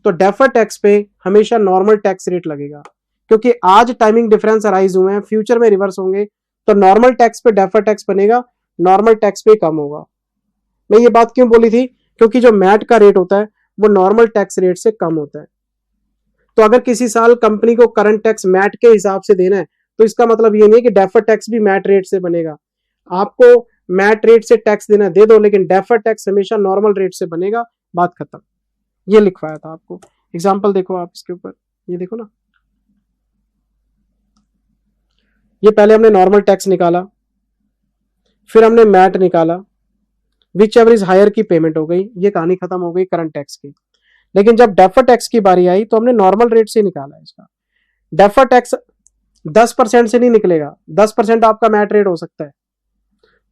तो डेफर टैक्स पे हमेशा नॉर्मल टैक्स रेट लगेगा, क्योंकि आज टाइमिंग डिफरेंस अराइज हुए हैं, फ्यूचर में रिवर्स होंगे, तो नॉर्मल टैक्स पे डेफर टैक्स बनेगा, नॉर्मल टैक्स पे कम होगा। मैं ये बात क्यों बोली थी, क्योंकि जो मैट का रेट होता है वो नॉर्मल टैक्स रेट से कम होता है। तो अगर किसी साल कंपनी को करंट टैक्स मैट के हिसाब से देना है, तो इसका मतलब ये नहीं कि डेफर टैक्स भी मैट रेट से बनेगा। आपको मैट रेट से टैक्स देना दे दो, लेकिन डेफर टैक्स हमेशा नॉर्मल रेट से बनेगा, बात खत्म। ये लिखवाया था आपको, एग्जाम्पल देखो आप इसके ऊपर, ये देखो ना, ये पहले हमने नॉर्मल टैक्स निकाला, फिर हमने मैट निकाला, विच एवर इज हायर की पेमेंट हो गई, ये कहानी खत्म हो गई करंट टैक्स की। लेकिन जब डेफर टैक्स की बारी आई तो हमने नॉर्मल रेट से निकाला इसका। डेफर टैक्स 10% से नहीं निकलेगा, 10% आपका मैट रेट हो सकता है,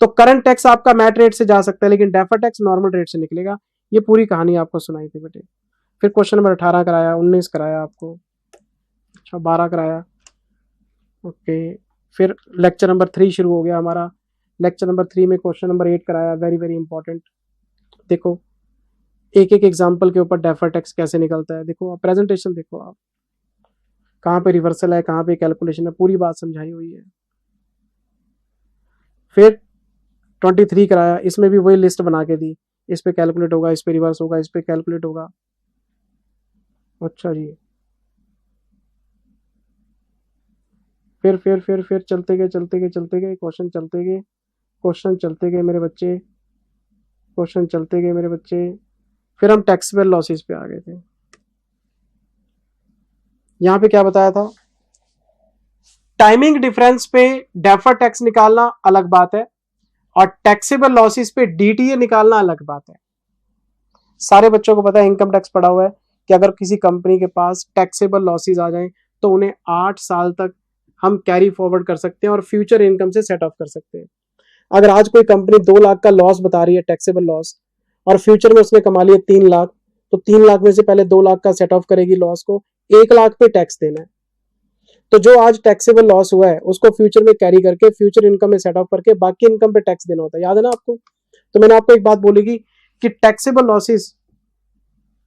तो करंट टैक्स आपका मैट रेट से जा सकता है, लेकिन डेफर टैक्स नॉर्मल रेट से निकलेगा। ये पूरी कहानी आपको सुनाई थी बेटे। फिर क्वेश्चन नंबर 18 कराया, 19 कराया आपको, अच्छा 12 कराया, ओके। फिर लेक्चर नंबर 3 शुरू हो गया हमारा। लेक्चर नंबर 3 में क्वेश्चन नंबर 8 कराया, वेरी वेरी इंपॉर्टेंट। देखो एक एक एग्जाम्पल के ऊपर डेफर टैक्स कैसे निकलता है, देखो आप प्रेजेंटेशन देखो, आप कहाँ पे रिवर्सल है, कहाँ पे कैलकुलेशन है, पूरी बात समझाई हुई है। फिर 23 कराया, इसमें भी वही लिस्ट बना के दी, इस पे कैलकुलेट होगा, इस पे रिवर्स होगा, इस पे कैलकुलेट होगा। अच्छा जी, फिर चलते गए चलते गए चलते गए, क्वेश्चन चलते गए, क्वेश्चन चलते गए मेरे बच्चे, क्वेश्चन चलते गए मेरे बच्चे। फिर हम टैक्सेबल लॉसेस पे आ गए थे। यहाँ पे क्या बताया था, टाइमिंग डिफरेंस पे डेफर टैक्स निकालना अलग बात है, और टैक्सेबल लॉसेस पे डीटीए निकालना अलग बात है। सारे बच्चों को पता है, इनकम टैक्स पढ़ा हुआ है, कि अगर किसी कंपनी के पास टैक्सेबल लॉसेस आ जाएं तो उन्हें 8 साल तक हम कैरी फॉरवर्ड कर सकते हैं और फ्यूचर इनकम से सेट ऑफ कर सकते हैं। अगर आज कोई कंपनी 2 लाख का लॉस बता रही है, टैक्सेबल लॉस, और फ्यूचर में उसने कमा लिया 3 लाख, तो 3 लाख में से पहले 2 लाख का सेट ऑफ करेगी लॉस को, 1 लाख पे टैक्स देना है। तो जो आज टैक्सेबल लॉस हुआ है उसको फ्यूचर में कैरी करके फ्यूचर इनकम में सेट ऑफ करके बाकी इनकम पे टैक्स देना होता है। याद है ना आपको? तो मैंने आपको एक बात बोली कि टैक्सेबल लॉसेस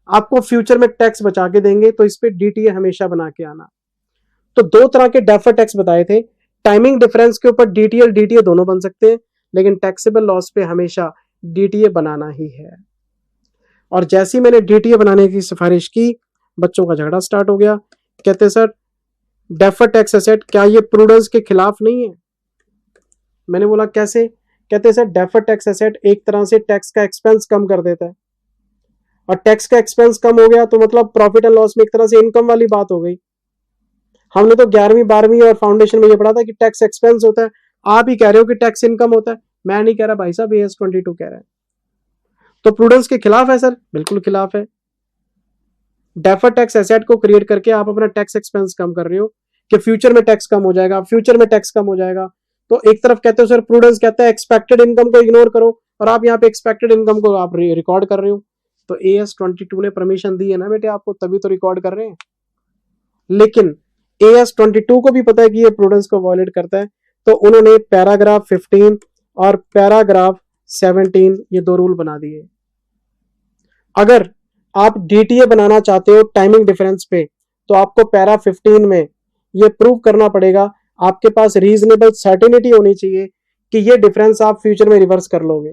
आपको फ्यूचर में टैक्स बचा के देंगे, तो इस पे डीटीए हमेशा बना के आना। तो 2 तरह के डेफर्ड टैक्स बताए थे। टाइमिंग डिफरेंस के ऊपर डीटीएल डीटीए दोनों बन सकते हैं, लेकिन टैक्सेबल लॉस पे हमेशा डीटीए बनाना ही है। और जैसे ही मैंने डीटीए बनाने की सिफारिश की, बच्चों का झगड़ा स्टार्ट हो गया। कहते सर डेफर्ड टैक्स एसेट क्या ये प्रूडेंस के खिलाफ नहीं है? मैंने बोला कैसे? कहते सर डेफर्ड टैक्स एसेट एक तरह से टैक्स का एक्सपेंस कम कर देता है, और टैक्स का एक्सपेंस कम हो गया तो मतलब प्रॉफिट एंड लॉस में एक तरह से इनकम वाली बात हो गई। हमने तो 11वीं 12वीं और फाउंडेशन में ये पढ़ा था कि टैक्स एक्सपेंस होता है, आप ही कह रहे हो कि टैक्स इनकम होता है। मैं नहीं कह रहा भाई साहब, AS 22 कह रहा है। तो प्रूडेंस के खिलाफ है सर? बिल्कुल खिलाफ है। डेफर्ड टैक्स एसेट को क्रिएट करके आप अपना टैक्स एक्सपेंस कम कर रहे हो कि फ्यूचर में टैक्स कम हो जाएगा, फ्यूचर में टैक्स कम हो जाएगा। तो एक तरफ कहते हो सर प्रूडेंस कहता है एक्सपेक्टेड इनकम को इग्नोर करो, और आप यहाँ पे एक्सपेक्टेड इनकम को आप रिकॉर्ड कर रहे हो। तो AS 22 ने परमिशन दी है ना बेटे आपको, तभी तो रिकॉर्ड कर रहे हैं। लेकिन AS 22 को भी पता है कि ये प्रूडेंस को वायलेट करता है, तो उन्होंने पैराग्राफ 15 और पैराग्राफ 17 ये 2 रूल बना दिए। अगर आप डीटीए बनाना चाहते हो टाइमिंग डिफरेंस पे, तो आपको पैरा 15 में ये प्रूव करना पड़ेगा, आपके पास रीजनेबल सर्टेनिटी होनी चाहिए कि ये डिफरेंस आप फ्यूचर में रिवर्स कर लोगे,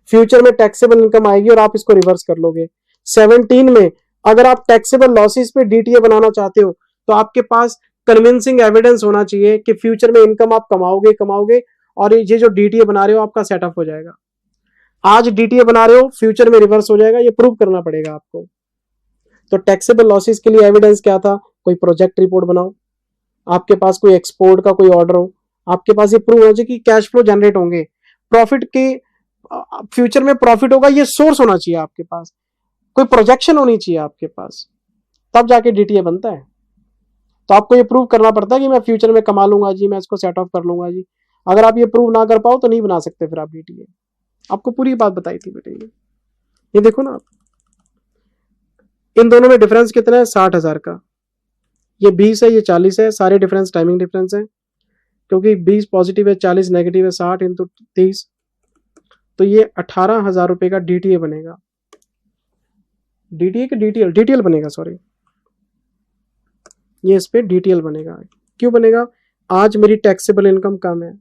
फ्यूचर में टैक्सेबल इनकम आएगी और आप इसको रिवर्स कर लोगे। 17 में अगर आप टैक्सेबल लॉसेस पे डीटीए बनाना चाहते हो, तो आपके पास कन्विंसिंग एविडेंस होना चाहिए कि फ्यूचर में इनकम आप कमाओगे और ये जो डीटीए बना रहे हो आपका सेटअप हो जाएगा। आज डीटीए बना रहे हो, फ्यूचर में रिवर्स हो जाएगा, ये प्रूव करना पड़ेगा आपको। तो टैक्सेबल लॉसेस के लिए एविडेंस क्या था? कोई प्रोजेक्ट रिपोर्ट बनाओ, आपके पास कोई एक्सपोर्ट का कोई ऑर्डर हो, आपके पास ये प्रूव हो जाए कि कैश फ्लो जनरेट होंगे, प्रॉफिट के फ्यूचर में प्रॉफिट होगा, ये सोर्स होना चाहिए आपके पास, कोई प्रोजेक्शन होनी चाहिए आपके पास, तब जाके डीटीए बनता है। तो आपको ये प्रूव करना पड़ता है कि मैं फ्यूचर में कमा लूंगा जी, मैं इसको सेट ऑफ कर लूंगा जी। अगर आप ये प्रूव ना कर पाओ तो नहीं बना सकते फिर आप डीटीए। आपको पूरी बात बताई थी बेटे। ये देखो ना, इन दोनों में डिफरेंस कितना है? 60,000 का। ये 20 है, ये 40 है, सारे डिफरेंस टाइमिंग डिफरेंस है, क्योंकि 20 पॉजिटिव है, 40 नेगेटिव है, 60 इंटू 30, तो ये 18,000 रुपए का डीटीए बनेगा। डीटीए के डीटीएल बनेगा, सॉरी, ये इस पे डीटीएल बनेगा। क्यों बनेगा? आज मेरी टैक्सेबल इनकम कम है,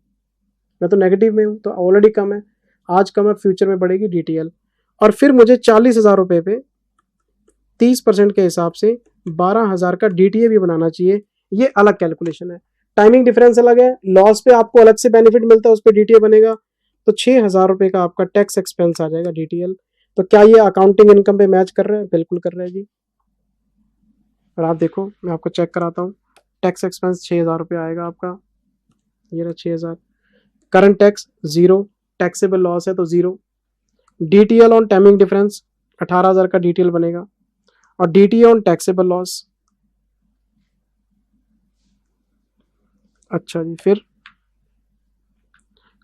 मैं तो नेगेटिव में हूं, तो ऑलरेडी कम है, आज कम है, फ्यूचर में बढ़ेगी डीटीएल। और फिर मुझे 40,000 रुपए पे 30% के हिसाब से 12,000 का डीटीए भी बनाना चाहिए। ये अलग कैलकुलेशन है, टाइमिंग डिफरेंस अलग है, लॉस पे आपको अलग से बेनिफिट मिलता है, उस पर डीटीए बनेगा। तो 6,000 रुपए का आपका टैक्स एक्सपेंस आ जाएगा डीटीएल। तो क्या ये अकाउंटिंग इनकम पे मैच कर रहा है? बिल्कुल कर रहा है जी। और आप देखो, मैं आपको चेक कराता हूँ, टैक्स एक्सपेंस 6,000 रुपये आएगा आपका, ये रहा 6,000। करंट टैक्स 0, टैक्सेबल लॉस है तो 0। डीटीएल ऑन टाइमिंग डिफरेंस 18,000 का डीटीएल बनेगा, और डीटीए ऑन टैक्सेबल लॉस। अच्छा जी, फिर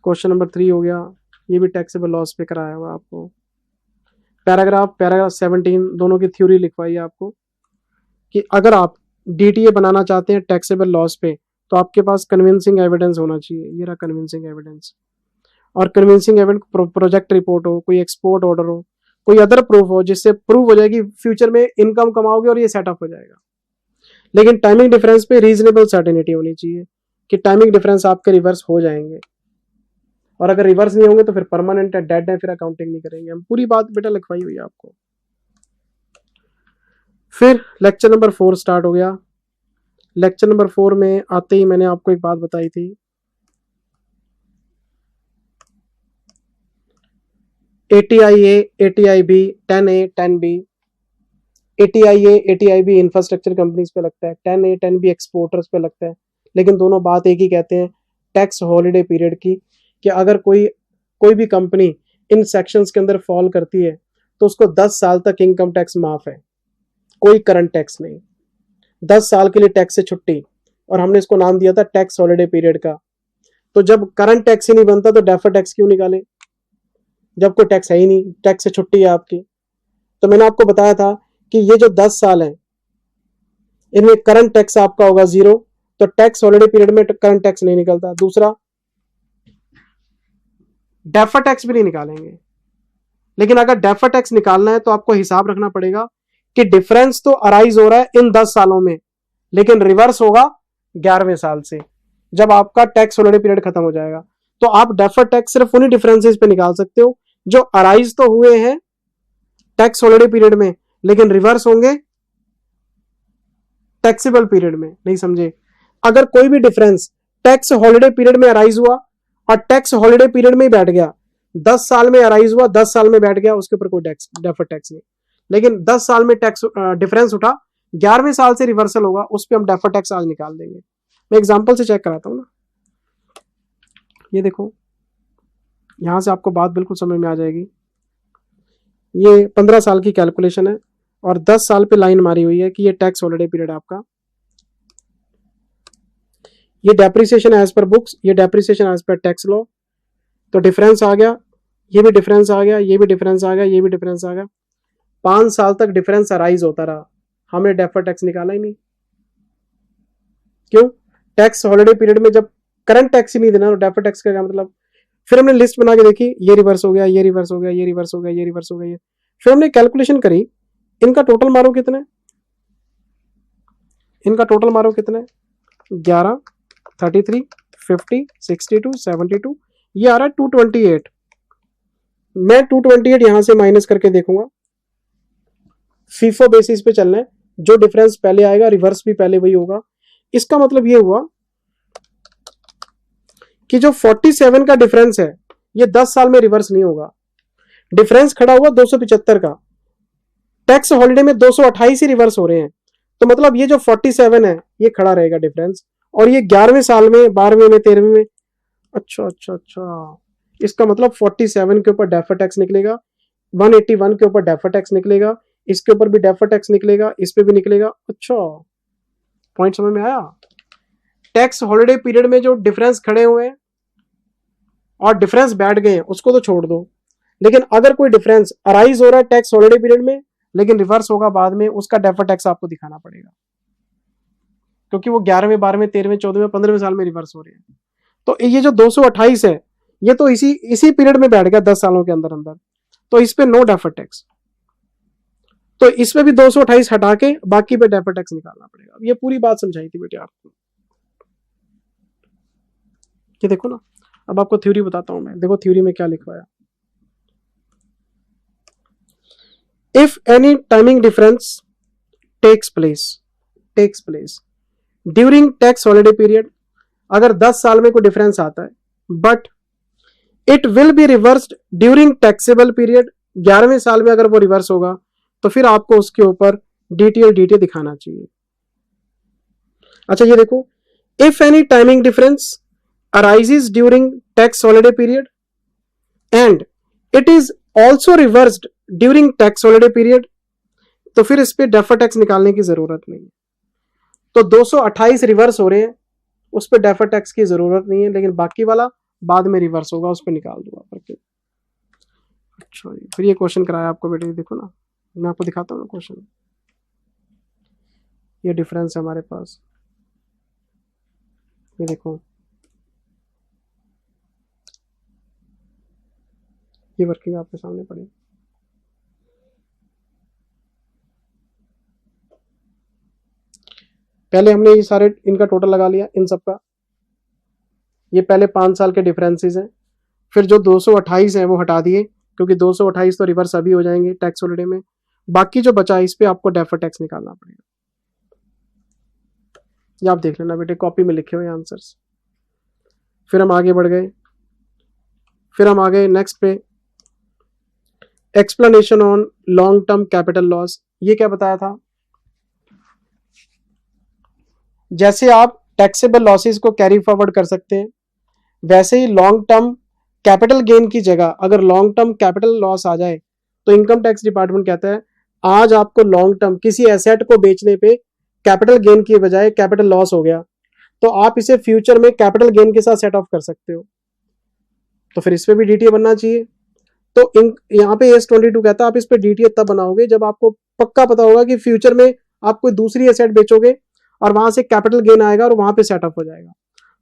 क्वेश्चन नंबर 3 हो गया, ये भी टैक्सेबल लॉस पे कराया हुआ आपको। पैराग्राफ 17 दोनों की थ्योरी लिखवाई है आपको कि अगर आप डीटीए बनाना चाहते हैं टैक्सेबल लॉस पे, तो आपके पास कन्विंसिंग एविडेंस होना चाहिए। ये रहा कन्विंसिंग एविडेंस, और कन्विंसिंग एविडेंस प्रोजेक्ट रिपोर्ट हो, कोई एक्सपोर्ट ऑर्डर हो, कोई अदर प्रूफ हो, जिससे प्रूव हो जाएगी फ्यूचर में इनकम कमाओगे और ये सेटअप हो जाएगा। लेकिन टाइमिंग डिफरेंस पे रीजनेबल सर्टेनिटी होनी चाहिए कि टाइमिंग डिफरेंस आपके रिवर्स हो जाएंगे, और अगर रिवर्स नहीं होंगे तो फिर परमानेंट है, डेड है, फिर अकाउंटिंग नहीं करेंगे हम। पूरी बात बेटा लिखवाई हुई है आपको। फिर लेक्चर नंबर 4 स्टार्ट हो गया। लेक्चर नंबर 4 में आते ही मैंने आपको एक बात बताई थी, ATIA, ATIB, 10A, 10B। ATIA, ATIB infrastructure companies पे लगता है, 10A, 10B एक्सपोर्टर्स पे लगता है, लेकिन दोनों बात एक ही कहते हैं, टैक्स हॉलिडे पीरियड की, कि अगर कोई भी कंपनी इन सेक्शंस के अंदर फॉल करती है तो उसको 10 साल तक इनकम टैक्स माफ है, कोई करंट टैक्स नहीं, 10 साल के लिए टैक्स से छुट्टी। और हमने इसको नाम दिया था टैक्स हॉलिडे पीरियड का। तो जब करंट टैक्स ही नहीं बनता तो डेफर्ड टैक्स क्यों निकाले, जब कोई टैक्स है ही नहीं, टैक्स से छुट्टी है आपकी। तो मैंने आपको बताया था कि ये जो 10 साल है इनमें करंट टैक्स आपका होगा 0, तो टैक्स हॉलिडे पीरियड में करंट टैक्स नहीं निकलता। दूसरा, डेफर्ड टैक्स भी नहीं निकालेंगे, लेकिन अगर डेफर्ड टैक्स निकालना है तो आपको हिसाब रखना पड़ेगा कि डिफरेंस तो अराइज हो रहा है इन 10 सालों में, लेकिन रिवर्स होगा 11वें साल से, जब आपका टैक्स हॉलिडे पीरियड खत्म हो जाएगा। तो आप डेफर्ड टैक्स सिर्फ उन्हीं डिफरेंसेस पे निकाल सकते हो जो अराइज तो हुए हैं टैक्स हॉलिडे पीरियड में, लेकिन रिवर्स होंगे टैक्सेबल पीरियड में। नहीं समझे? अगर कोई भी डिफरेंस टैक्स हॉलिडे पीरियड में अराइज हुआ और टैक्स हॉलिडे पीरियड में ही बैठ गया, 10 साल में अराइज हुआ, 10 साल में बैठ गया, उसके ऊपर कोई टैक्स डेफर्ड टैक्स नहीं। लेकिन 10 साल में टैक्स डिफरेंस उठा, 11वें साल से रिवर्सल होगा, उस पर हम डेफर्ड टैक्स आज निकाल देंगे। मैं एग्जांपल से चेक कराता हूं ना। ये देखो, यहां से आपको बात बिल्कुल समझ में आ जाएगी। ये 15 साल की कैलकुलेशन है और 10 साल पे लाइन मारी हुई है कि ये टैक्स हॉलिडे पीरियड आपका। ये डेप्रिसिएशन एज पर बुक्स, ये depreciation as per tax law. तो डिफरेंस आ गया, ये भी डिफरेंस आ गया, ये भी डिफरेंस आ गया, ये भी डिफरेंस आ गया। 5 साल तक डिफरेंस अराइज होता रहा, हमने डेफर्ड टैक्स निकाला ही नहीं। क्यों? टैक्स हॉलिडे पीरियड में जब करंट टैक्स ही नहीं देना तो डेफर्ड टैक्स का क्या मतलब। फिर हमने लिस्ट बना के देखी, ये रिवर्स हो गया, ये रिवर्स हो गया, ये रिवर्स हो गया, ये रिवर्स हो गया। फिर हमने कैलकुलेशन करी, इनका टोटल मारो कितने, इनका टोटल मारो कितने, 11, 33, 50, 62, 72, ये आ रहा है 228। मैं 228 यहां से माइनस करके देखूंगा, फीफो बेसिस पे चलना है, जो डिफरेंस पहले आएगा रिवर्स भी पहले वही होगा। इसका मतलब ये हुआ कि जो 47 का डिफरेंस है ये 10 साल में रिवर्स नहीं होगा। डिफरेंस खड़ा हुआ 275 का, टैक्स हॉलिडे में 228 ही रिवर्स हो रहे हैं, तो मतलब ये जो 47 है ये खड़ा रहेगा डिफरेंस, और ये 11वें साल में, 12वें में, 13वें में। अच्छा, इसका मतलब 47 के ऊपर डेफर्ड टैक्स निकलेगा, 181 के ऊपर डेफर्ड टैक्स निकलेगा, इसके ऊपर भी डेफर्ड टैक्स निकलेगा, इस पे भी निकलेगा। अच्छा, पॉइंट समझ में आया? टैक्स हॉलिडे पीरियड में जो डिफरेंस खड़े हुए हैं और डिफरेंस बैठ गए हैं उसको तो छोड़ दो, लेकिन अगर कोई डिफरेंस अराइज हो रहा है टैक्स हॉलिडे पीरियड में लेकिन रिवर्स होगा बाद में, उसका डेफर्ड टैक्स आपको दिखाना पड़ेगा, क्योंकि वो 11वें, 12वें, 13वें, 14वें, 15वें साल में रिवर्स हो रहे हैं। तो ये जो 228 है ये तो इसी पीरियड में बैठ गया 10 सालों के अंदर अंदर, तो इस पे नो डेफर्ड टैक्स। तो इसमें भी 228 हटा के बाकी पे डेफर्ड टैक्स निकालना पड़ेगा। ये पूरी बात समझाई थी बेटे आपको। ये देखो ना, अब आपको थ्योरी बताता हूं मैं। देखो थ्योरी में क्या लिखवाया, if any timing difference takes place during tax holiday period, अगर 10 साल में कोई डिफरेंस आता है but it will be reversed during taxable period, 11वें साल में अगर वो रिवर्स होगा तो फिर आपको उसके ऊपर डीटीए दिखाना चाहिए। अच्छा ये देखो, if any timing difference arises during tax holiday period and it is also reversed during tax holiday period, तो फिर इस पे डेफर्ड टैक्स निकालने की जरूरत नहीं है। तो 228 रिवर्स हो रहे हैं, उस पर डेफर्ड टैक्स की जरूरत नहीं है, लेकिन बाकी वाला बाद में रिवर्स होगा, उस पर निकाल दूंगा करके। अच्छा फिर ये क्वेश्चन कराया आपको बेटे, देखो ना मैं आपको दिखाता हूँ ना क्वेश्चन। ये डिफरेंस है हमारे पास, ये देखो, ये वर्किंग आपके सामने पड़ी। पहले हमने ये सारे इनका टोटल लगा लिया, इन सब का। ये पहले 5 साल के डिफरेंसेस हैं, फिर जो 228 है वो हटा दिए क्योंकि 228 तो रिवर्स अभी हो जाएंगे टैक्स हॉलिडे में। बाकी जो बचा इस पे आपको डेफर्ड टैक्स निकालना पड़ेगा। ये आप देख लेना बेटे, कॉपी में लिखे हुए आंसर्स। फिर हम आगे बढ़ गए, फिर हम आ गए नेक्स्ट पे, explanation on long term capital loss. ये क्या बताया था, जैसे आप टैक्सेबल लॉसेस को कैरी फॉरवर्ड कर सकते हैं वैसे ही लॉन्ग टर्म कैपिटल गेन की जगह अगर लॉन्ग टर्म कैपिटल लॉस आ जाए तो इनकम टैक्स डिपार्टमेंट कहता है आज आपको लॉन्ग टर्म किसी एसेट को बेचने पे कैपिटल गेन की बजाय कैपिटल लॉस हो गया, तो आप इसे फ्यूचर में कैपिटल गेन के साथ सेट ऑफ कर सकते हो, तो फिर इस पे भी डीटीए बनना चाहिए। तो यहाँ पे AS22 कहता है आप इस पे डीटीए तब बनाओगे जब आपको पक्का पता होगा कि फ्यूचर में आप कोई दूसरी एसेट बेचोगे और वहां से कैपिटल गेन आएगा और वहां पे सेटअप हो जाएगा।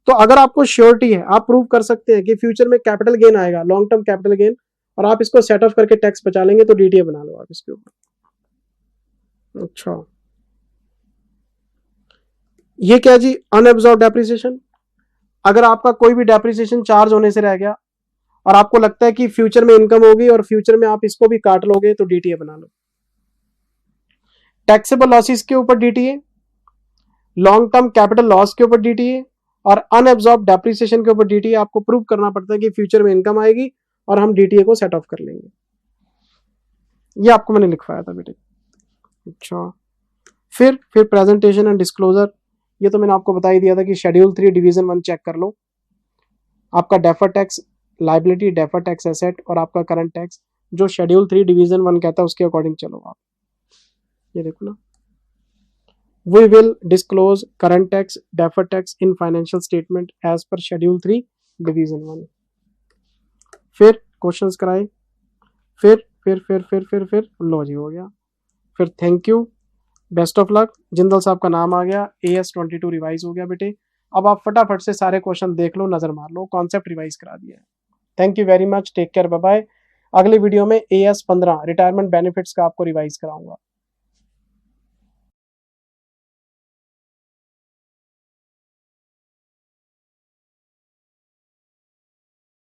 तो अगर आपको श्योरिटी है, आप प्रूव कर सकते हैं कि फ्यूचर में कैपिटल गेन आएगा, लॉन्ग टर्म कैपिटल गेन, और आप इसको सेटअप करके टैक्स बचा लेंगे, तो डीटीए बना लो आप इसके ऊपर। अच्छा, ये क्या जी, अनएब्जॉर्ब डेप्रिसिएशन। अगर आपका कोई भी डेप्रिसिएशन चार्ज होने से रह गया और आपको लगता है कि फ्यूचर में इनकम होगी और फ्यूचर में आप इसको भी काट लोगे, तो डीटीए बना लो। टैक्सेबल लॉसेस के ऊपर DTA, long term capital loss के ऊपर डीटीए और अनएब्जॉर्ब डेप्रिसिएशन के ऊपर डीटीए। आपको प्रूव करना पड़ता है कि फ्यूचर में इनकम आएगी और हम डीटीए को सेट ऑफ कर लेंगे। ये आपको मैंने लिखवाया था बेटे। अच्छा, फिर प्रेजेंटेशन एंड डिस्क्लोजर, ये तो मैंने आपको बता ही दिया था कि शेड्यूल 3 डिवीजन 1 चेक कर लो। आपका defer tax liability, defer tax asset और आपका करंट टैक्स, जो शेड्यूल 3 डिवीजन 1 कहता है उसके अकॉर्डिंग चलो आप। ये देखो ना, we will disclose current tax, defer tax in financial statement as per schedule 3 division 1। फिर क्वेश्चंस कराए, फिर लो जी हो गया। फिर thank you, best of luck. Jindal साहब का नाम आ गया, AS22 रिवाइज हो गया बेटे। अब आप फटाफट से सारे क्वेश्चन देख लो, नजर मार लो, कॉन्सेप्ट रिवाइज करा दिया है। Thank you very much, take care, bye bye. अगले वीडियो में AS15 रिटायरमेंट बेनिफिट्स का आपको रिवाइज कराऊंगा।